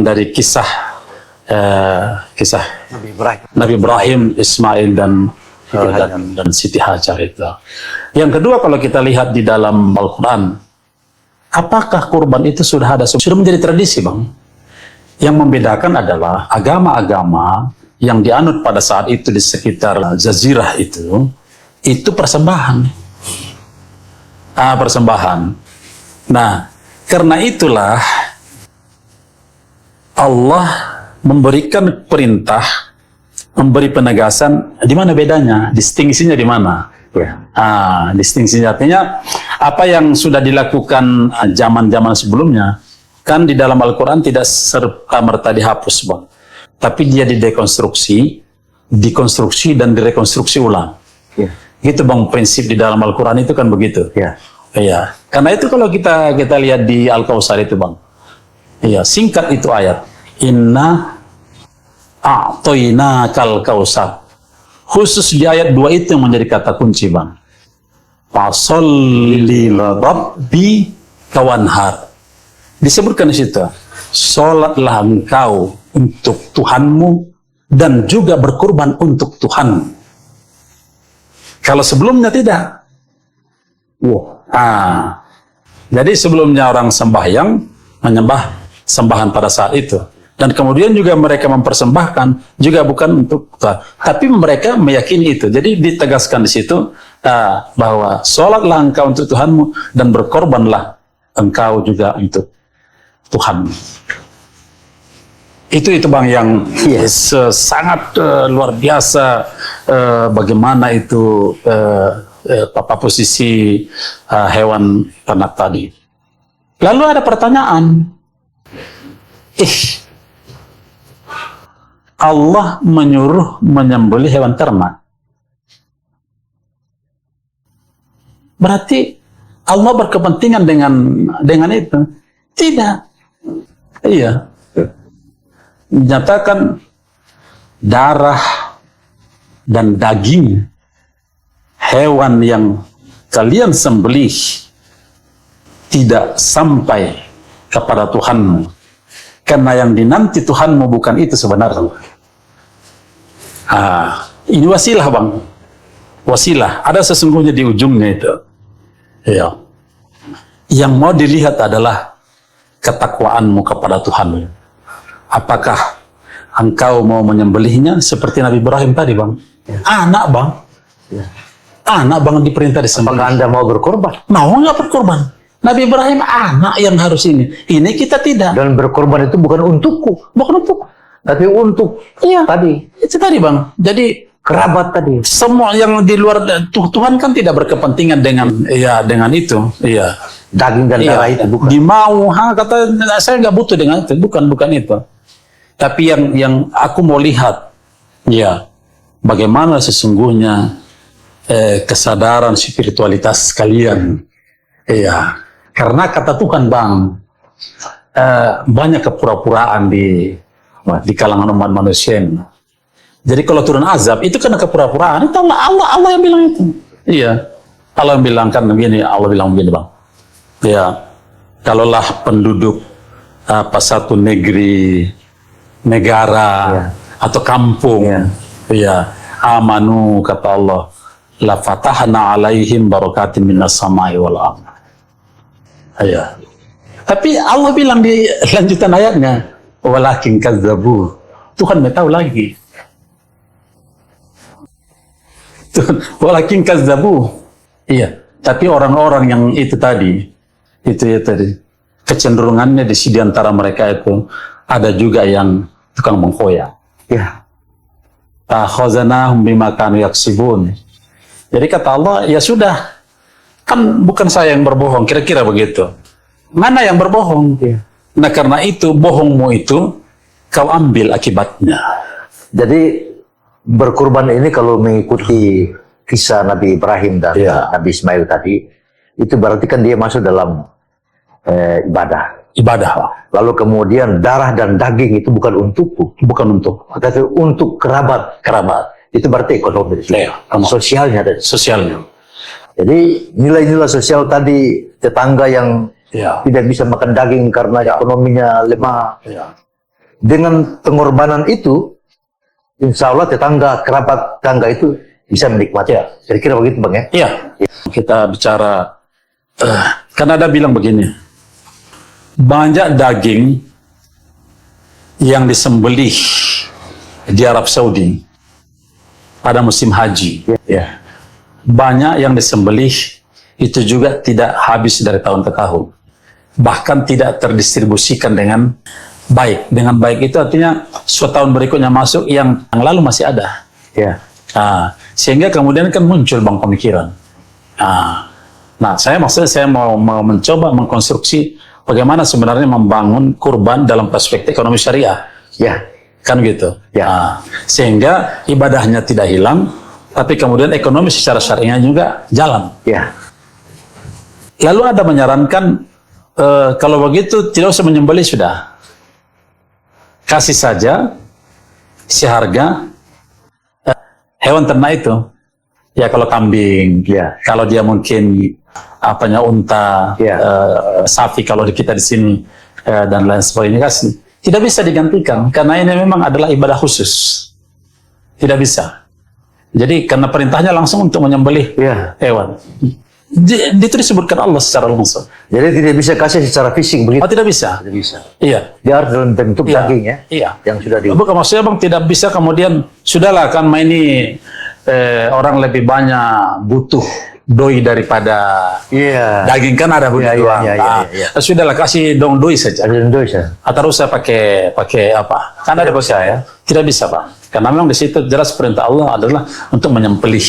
Speaker 2: dari kisah Nabi Ibrahim, Ismail dan Siti Hajar itu. Yang kedua kalau kita lihat di dalam Al-Quran, apakah kurban itu sudah menjadi tradisi, Bang? Yang membedakan adalah agama-agama yang dianut pada saat itu di sekitar Jazirah itu persembahan. Persembahan. Nah, karena itulah Allah memberikan perintah, memberi penegasan di mana bedanya, distingsinya di mana. Distingsinya artinya apa yang sudah dilakukan zaman-zaman sebelumnya kan di dalam Al-Quran tidak serta-merta dihapus, Bang. Tapi dia didekonstruksi, dikonstruksi dan direkonstruksi ulang. Gitu, Bang, prinsip di dalam Al-Quran itu kan begitu. Iya. Karena itu kalau kita lihat di Al-Kautsar itu, Bang. Iya, singkat itu ayat. Inna a'toinakal kautsar. Khusus di ayat 2 itu yang menjadi kata kunci, Bang. Fasholli lirabbi kawanhar. Disebutkan di situ, sholatlah engkau untuk Tuhanmu dan juga berkorban untuk Tuhan. Kalau sebelumnya tidak. Jadi sebelumnya orang sembahyang menyembah sembahan pada saat itu. Dan kemudian juga mereka mempersembahkan juga bukan untuk Tuhan. Tapi mereka meyakini itu. Jadi ditegaskan di situ bahwa sholatlah engkau untuk Tuhanmu dan berkorbanlah engkau juga untuk Tuhan. Itu Bang yang sangat luar biasa bagaimana itu posisi hewan ternak tadi. Lalu ada pertanyaan, Allah menyuruh menyembelih hewan ternak. Berarti Allah berkepentingan dengan itu? Tidak. Iya. Menyatakan darah dan daging hewan yang kalian sembelih tidak sampai kepada Tuhanmu. Karena yang dinanti Tuhanmu bukan itu sebenarnya. Ini wasilah, Bang. Wasilah. Ada sesungguhnya di ujungnya itu. Ya. Yang mau dilihat adalah ketakwaanmu kepada Tuhan. Apakah engkau mau menyembelihnya seperti Nabi Ibrahim tadi, Bang? Anak, Bang. Anak, Bang, diperintah disembelih.
Speaker 1: Apakah Anda mau berkorban?
Speaker 2: Mau nggak berkorban? Nabi Ibrahim anak yang harus ini. Ini kita tidak.
Speaker 1: Dan berkorban itu bukan untukku,
Speaker 2: Bukan untuk.
Speaker 1: tapi untuk
Speaker 2: Iya.
Speaker 1: tadi
Speaker 2: Itu tadi Bang. Jadi
Speaker 1: kerabat tadi.
Speaker 2: semua yang di luar Tuhan kan tidak berkepentingan dengan itu. Iya.
Speaker 1: Daging dan darah itu bukan.
Speaker 2: Dimau, kata saya nggak butuh dengan itu. Bukan itu. Tapi yang aku mau lihat, ya, bagaimana sesungguhnya kesadaran spiritualitas kalian. Iya. Karena kata Tuhan Bang, banyak kepura-puraan di kalangan umat manusia. Jadi kalau turun azab itu karena kepura-puraan. Itu Allah yang bilang itu. Iya. Allah yang bilang kan begini, Allah bilang begini Bang. Ya, kalaulah penduduk satu negeri, negara atau kampung, ya, amanu kata Allah, la fatahna alaihim barakatin minas samai wal ardh. Ya. Tapi Allah bilang di lanjutan ayatnya, walakin kazzabu. Tuhan tahu lagi. Walakin kazzabu. Iya, tapi orang-orang yang itu tadi, kecenderungannya di antara mereka itu ada juga yang tukang mengkoyak.
Speaker 1: Ya.
Speaker 2: Khazanahum bima kanu yaksibun. Jadi kata Allah, ya sudah, kan bukan saya yang berbohong, kira-kira begitu. Mana yang berbohong?
Speaker 1: Ya.
Speaker 2: Nah karena itu, bohongmu itu kau ambil akibatnya.
Speaker 1: Jadi berkorban ini kalau mengikuti kisah Nabi Ibrahim dan Nabi Ismail tadi, itu berarti kan dia masuk dalam ibadah.
Speaker 2: Ibadah.
Speaker 1: Lalu kemudian darah dan daging itu bukan untukku,
Speaker 2: Bukan untuk
Speaker 1: tapi untuk kerabat. Itu berarti ekonomi, sosialnya ada.
Speaker 2: sosialnya.
Speaker 1: Jadi nilai-nilai sosial tadi, tetangga yang tidak bisa makan daging karena ekonominya lemah. Dengan pengorbanan itu, insya Allah kerabat tetangga itu bisa menikmati. Kira-kira begitu Bang ya?
Speaker 2: Iya. Kita bicara, kan ada bilang begini, banyak daging yang disembelih di Arab Saudi pada musim haji. Ya. Banyak yang disembelih itu juga tidak habis dari tahun ke tahun. Bahkan tidak terdistribusikan dengan baik. Dengan baik itu artinya suatu tahun berikutnya masuk yang lalu masih ada.
Speaker 1: Ya.
Speaker 2: Sehingga kemudian kan muncul Bang pemikiran. Nah, saya mau mencoba mengkonstruksi bagaimana sebenarnya membangun kurban dalam perspektif ekonomi syariah.
Speaker 1: Ya.
Speaker 2: Kan gitu.
Speaker 1: Ya.
Speaker 2: Sehingga ibadahnya tidak hilang, tapi kemudian ekonomi secara syariahnya juga jalan.
Speaker 1: Ya.
Speaker 2: Lalu ada menyarankan, kalau begitu tidak usah menyembelih sudah. Kasih saja seharga hewan ternak itu. Ya kalau kambing, kalau dia mungkin unta, sapi kalau kita di sini dan lain sebagainya kasih. Tidak bisa digantikan karena ini memang adalah ibadah khusus. Tidak bisa. Jadi karena perintahnya langsung untuk menyembelih hewan. Itu disebutkan Allah secara langsung.
Speaker 1: Jadi tidak bisa kasih secara fisik begitu.
Speaker 2: Oh, tidak bisa.
Speaker 1: Tidak bisa.
Speaker 2: Iya.
Speaker 1: Dia harus dalam bentuk daging ya.
Speaker 2: Iya.
Speaker 1: Yang sudah
Speaker 2: Bukan maksudnya Bang tidak bisa kemudian sudahlah kan ini orang lebih banyak butuh doi daripada daging kan ada begitu. Sudahlah kasih dong doi saja. Atau usah pakai apa? Kan ada bisa ya. Tidak bisa Bang. Karena memang di situ jelas perintah Allah adalah untuk menyembelih.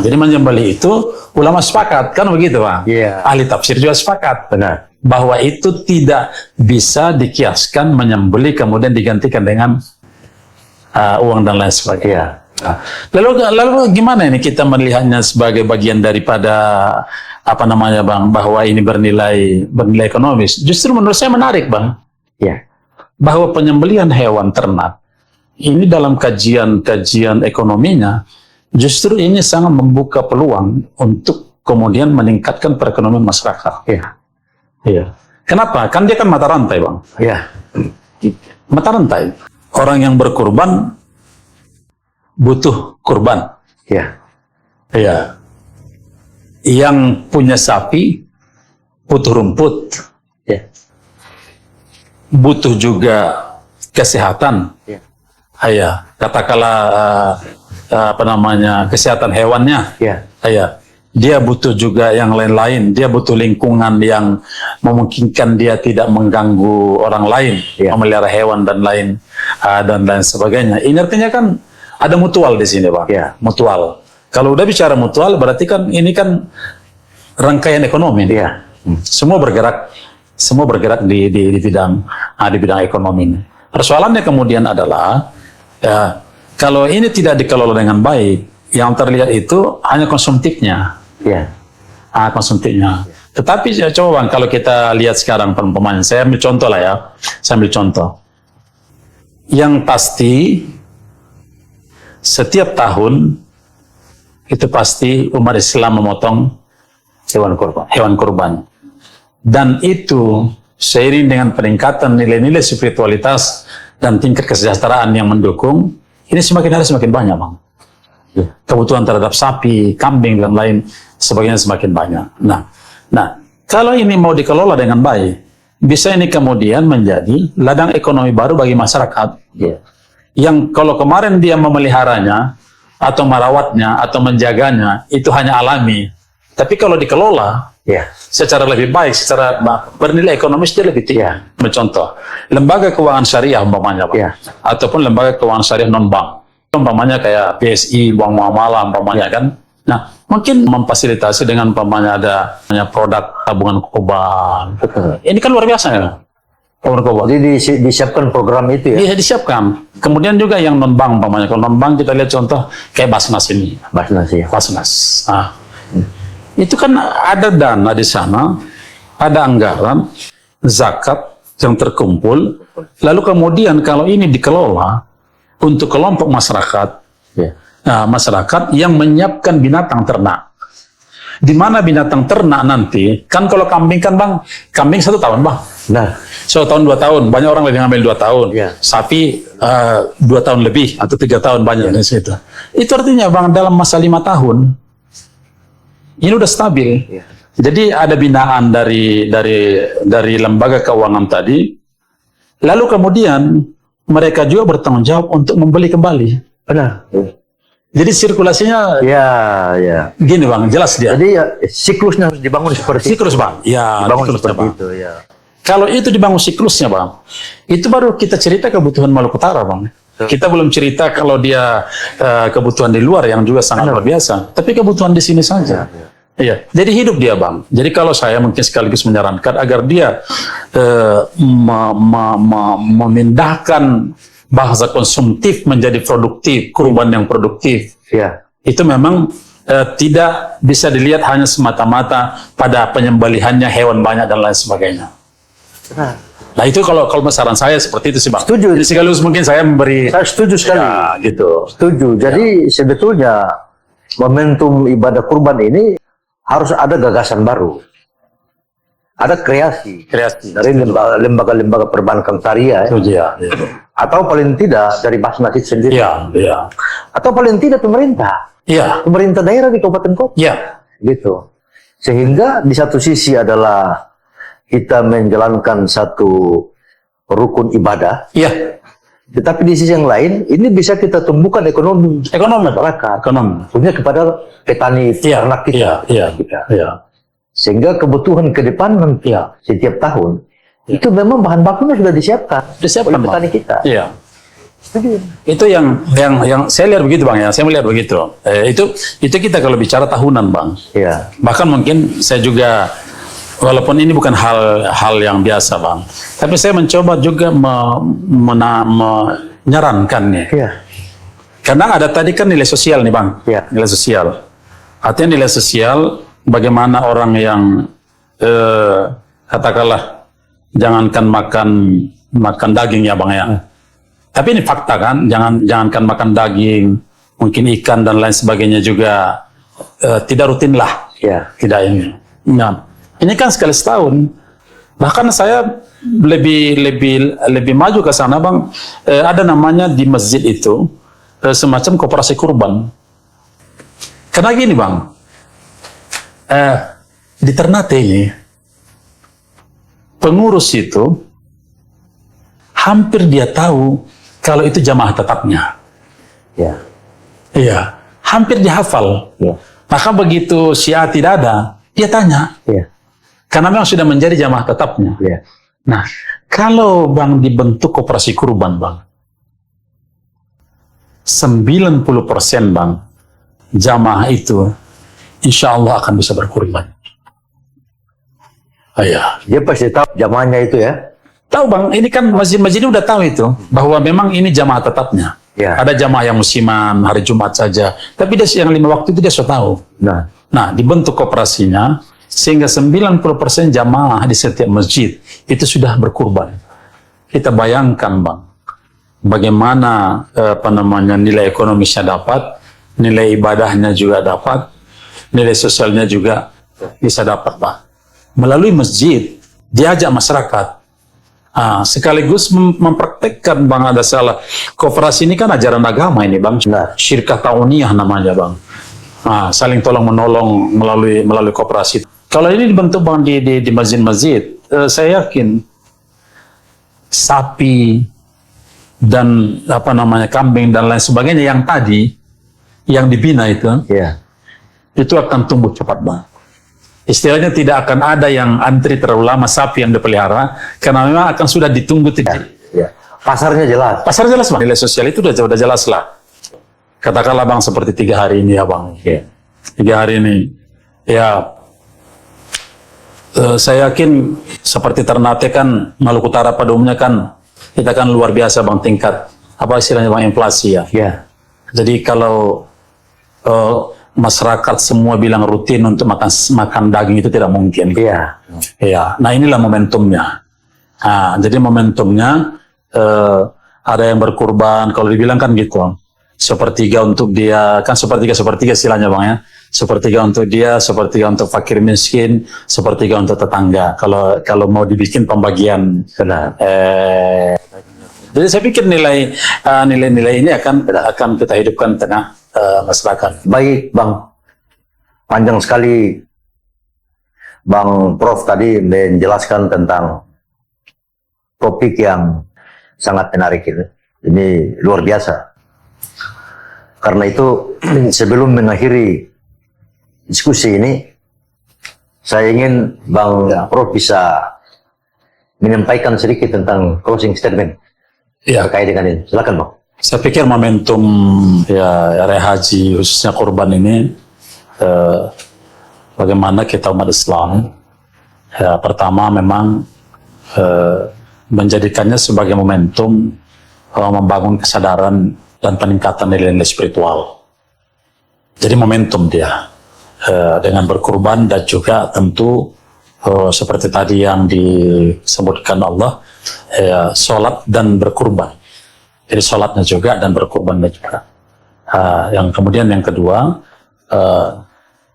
Speaker 2: Jadi menyembelih itu ulama sepakat kan begitu Bang. Ahli tafsir juga sepakat.
Speaker 1: Benar.
Speaker 2: Bahwa itu tidak bisa dikiaskan menyembelih kemudian digantikan dengan uang dan lain sebagainya. Lalu gimana ini kita melihatnya sebagai bagian daripada Bang, bahwa ini bernilai ekonomis? Justru menurut saya menarik Bang. Bahwa penyembelihan hewan ternak ini dalam kajian ekonominya justru ini sangat membuka peluang untuk kemudian meningkatkan perekonomian masyarakat. Kenapa? Kan dia kan mata rantai Bang. Mata rantai. Orang yang berkurban butuh kurban. Yang punya sapi butuh rumput. Butuh juga kesehatan. Katakanlah kesehatan hewannya. dia butuh juga yang lain-lain. Dia butuh lingkungan yang memungkinkan dia tidak mengganggu orang lain, memelihara hewan dan lain sebagainya. Ini artinya kan ada mutual di sini, Pak. Mutual. Kalau udah bicara mutual, berarti kan ini kan rangkaian ekonomi. Semua bergerak di bidang ekonomi. Persoalannya kemudian adalah kalau ini tidak dikelola dengan baik, yang terlihat itu hanya konsumtifnya. Konsumtifnya. Tetapi coba Bang, kalau kita lihat sekarang pemain, saya ambil contoh lah ya. Saya ambil contoh. Yang pasti setiap tahun itu pasti umat Islam memotong hewan kurban. Dan itu seiring dengan peningkatan nilai-nilai spiritualitas dan tingkat kesejahteraan yang mendukung, ini semakin hari semakin banyak, Bang. Kebutuhan terhadap sapi, kambing, dan lain sebagainya semakin banyak. Nah, kalau ini mau dikelola dengan baik, bisa ini kemudian menjadi ladang ekonomi baru bagi masyarakat. Yang kalau kemarin dia memeliharanya, atau merawatnya, atau menjaganya, itu hanya alami. Tapi kalau dikelola secara lebih baik, secara bernilai ekonomis dia lebih tinggi. Contoh, lembaga keuangan syariah umpamanya, ataupun lembaga keuangan syariah non-bank. Umpamanya kayak BSI, Bank Muamalah umpamanya kan. Nah, mungkin memfasilitasi dengan umpamanya ada produk tabungan korban. Ini kan luar biasa ya.
Speaker 1: Jadi disiapkan program itu ya?
Speaker 2: Iya, disiapkan. Kemudian juga yang non-bank umpamanya. Kalau non-bank kita lihat contoh kayak Basnas ini. Basnas. Nah, itu kan ada dana di sana, ada anggaran, zakat yang terkumpul. Lalu kemudian kalau ini dikelola untuk kelompok masyarakat, masyarakat yang menyiapkan binatang ternak. Di mana binatang ternak nanti, kan kalau kambing kan Bang, kambing 1 tahun Bang. So tahun 2 tahun, banyak orang lebih ngambil 2 tahun. Sapi 2 tahun lebih atau 3 tahun banyak di situ. Itu artinya Bang, dalam masa 5 tahun, ini udah stabil. Jadi ada binaan dari lembaga keuangan tadi, lalu kemudian mereka juga bertanggung jawab untuk membeli kembali. Jadi sirkulasinya gini Bang, jelas dia.
Speaker 1: Jadi siklusnya harus dibangun seperti
Speaker 2: siklus Bang.
Speaker 1: dibangun seperti
Speaker 2: Bang.
Speaker 1: itu
Speaker 2: Kalau itu dibangun siklusnya Bang, itu baru kita cerita kebutuhan Maluku Utara Bang. Kita belum cerita kalau dia kebutuhan di luar yang juga sangat luar biasa. Tapi kebutuhan di sini saja. Jadi hidup dia Bang. Jadi kalau saya mungkin sekaligus menyarankan agar dia memindahkan bahasa konsumtif menjadi produktif, kurban yang produktif. Itu memang tidak bisa dilihat hanya semata-mata pada penyembelihannya hewan banyak dan lain sebagainya. Nah itu kalau saran saya seperti itu sih Bang.
Speaker 1: Setuju.
Speaker 2: Jadi sekaligus mungkin saya memberi.
Speaker 1: Saya setuju sekali.
Speaker 2: Gitu.
Speaker 1: Setuju. Jadi sebetulnya momentum ibadah kurban ini harus ada gagasan baru. Ada kreasi dari lembaga-lembaga perbankan syariah. Atau paling tidak dari Basnas itu sendiri. Atau paling tidak pemerintah. Pemerintah daerah di kabupaten kota. Gitu. Sehingga di satu sisi adalah kita menjalankan satu rukun ibadah. Tetapi di sisi yang lain, ini bisa kita tumbuhkan ekonomi masyarakat. Khususnya kepada petani ternak kita. Sehingga kebutuhan ke depan nanti setiap tahun itu memang bahan bakunya sudah disiapkan oleh petani kita. Itu yang saya lihat begitu Bang ya. Saya melihat begitu. Itu kita kalau bicara tahunan Bang. Bahkan mungkin saya juga, walaupun ini bukan hal yang biasa Bang, tapi saya mencoba juga menyarankannya. Karena ada tadi kan nilai sosial nih Bang. Nilai sosial. Artinya nilai sosial bagaimana orang yang katakanlah jangankan makan daging ya Bang ya. Tapi ini fakta kan, jangankan makan daging, mungkin ikan dan lain sebagainya juga tidak rutin lah. Tidak ini. Nah, ini kan sekali setahun. Bahkan saya lebih maju ke sana Bang. Ada namanya di masjid itu semacam koperasi kurban. Karena gini Bang, di Ternate ini pengurus itu hampir dia tahu kalau itu jamaah tetapnya. Hampir dihafal.
Speaker 2: Maka begitu si A tidak ada, dia tanya.
Speaker 1: Iya.
Speaker 2: Karena memang sudah menjadi jamaah tetapnya.
Speaker 1: Iya.
Speaker 2: Nah, kalau Bang dibentuk koperasi kurban, Bang, 90% Bang, jamaah itu insya Allah akan bisa berkurban. Iya.
Speaker 1: Dia pasti tahu jamaahnya itu ya.
Speaker 2: Tahu Bang, ini kan masjid-masjid ini udah tahu itu, bahwa memang ini jamaah tetapnya.
Speaker 1: Ya.
Speaker 2: Ada jamaah yang musiman, hari Jumat saja. Tapi dia yang 5 waktu itu dia sudah tahu. Nah, dibentuk koperasinya, sehingga 90% jamaah di setiap masjid itu sudah berkurban. Kita bayangkan Bang, bagaimana nilai ekonomisnya dapat, nilai ibadahnya juga dapat, nilai sosialnya juga bisa dapat Bang. Melalui masjid, diajak masyarakat. Sekaligus mempraktekkan Bang, ada salah. Koperasi ini kan ajaran agama ini Bang. Syirkah Tauniyah namanya Bang. Saling tolong menolong melalui koperasi. Kalau ini dibentuk Bang di masjid-masjid, saya yakin sapi dan kambing dan lain sebagainya yang tadi yang dibina itu, itu akan tumbuh cepat Bang. Istilahnya tidak akan ada yang antri terlalu lama sapi yang dipelihara, karena memang akan sudah ditunggu.
Speaker 1: Pasarnya jelas.
Speaker 2: Pasar jelas Bang. Nilai sosial itu sudah jelas lah. Katakanlah Bang seperti 3 hari ini ya Bang. 3 hari ini. Ya, saya yakin seperti Ternate kan, Maluku Utara pada umumnya kan, kita kan luar biasa Bang tingkat, apa istilahnya Bang, inflasi ya. Jadi kalau masyarakat semua bilang rutin untuk makan daging itu tidak mungkin. Nah inilah momentumnya. Jadi momentumnya ada yang berkurban. Kalau dibilang kan gitu, sepertiga untuk dia, kan sepertiga istilahnya Bang ya. Sepertiga untuk dia, sepertiga untuk fakir miskin, sepertiga untuk tetangga. Kalau mau dibikin pembagian. Jadi saya pikir nilai-nilai ini akan kita hidupkan tengah masyarakat.
Speaker 1: Baik Bang, panjang sekali Bang Prof tadi menjelaskan tentang topik yang sangat menarik ini. Ini luar biasa. Karena itu sebelum mengakhiri diskusi ini, saya ingin Bang Prof bisa menyampaikan sedikit tentang closing statement terkait dengan ini. Silakan Bang.
Speaker 2: Saya pikir momentum area haji khususnya kurban ini, bagaimana kita umat Islam, pertama memang menjadikannya sebagai momentum membangun kesadaran dan peningkatan nilai-nilai spiritual. Jadi momentum dia dengan berkurban, dan juga tentu seperti tadi yang disebutkan Allah, sholat dan berkurban. Jadi sholatnya juga dan berkurbannya juga. Yang kemudian yang kedua,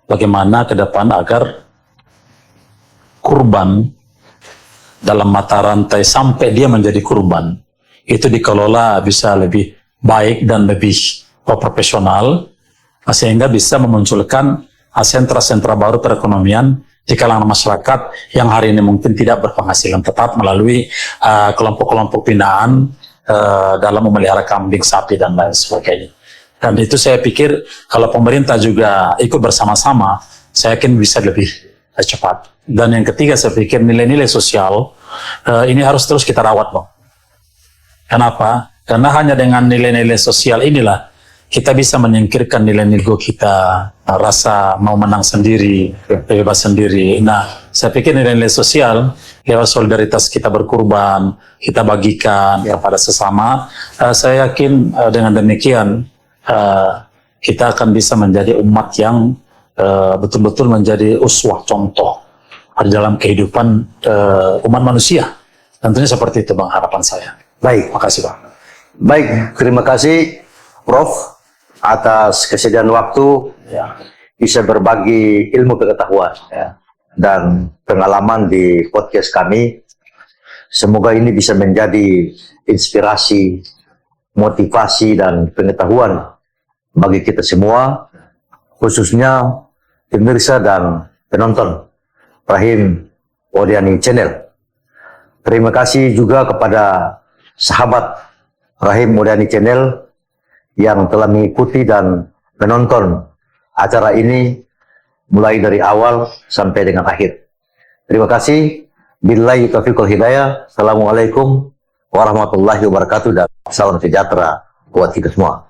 Speaker 2: bagaimana ke depan agar kurban dalam mata rantai sampai dia menjadi kurban itu dikelola bisa lebih baik dan lebih profesional, sehingga bisa memunculkan sentra-sentra baru perekonomian di kalangan masyarakat yang hari ini mungkin tidak berpenghasilan tetap melalui kelompok-kelompok binaan dalam memelihara kambing, sapi, dan lain sebagainya. Dan itu saya pikir kalau pemerintah juga ikut bersama-sama, saya yakin bisa lebih cepat. Dan yang ketiga, saya pikir nilai-nilai sosial ini harus terus kita rawat Bang. Kenapa? Karena hanya dengan nilai-nilai sosial inilah kita bisa menyingkirkan nilai-nilai kita, rasa mau menang sendiri, bebas sendiri. Nah, saya pikir nilai-nilai sosial lewat solidaritas kita berkurban, kita bagikan kepada sesama. Saya yakin dengan demikian kita akan bisa menjadi umat yang betul-betul menjadi uswah, contoh di dalam kehidupan umat manusia. Tentunya seperti itu Bang harapan saya.
Speaker 1: Baik,
Speaker 2: makasih Bang.
Speaker 1: Baik, terima kasih Prof atas kesediaan waktu bisa berbagi ilmu pengetahuan dan pengalaman di podcast kami. Semoga ini bisa menjadi inspirasi, motivasi, dan pengetahuan bagi kita semua, khususnya pemirsa dan penonton Rahim Odiani Channel. Terima kasih juga kepada sahabat Rahim Odiani Channel yang telah mengikuti dan menonton acara ini mulai dari awal sampai dengan akhir. Terima kasih. Billahi taufiq wal hidayah. Assalamualaikum warahmatullahi wabarakatuh dan salam sejahtera buat kita semua.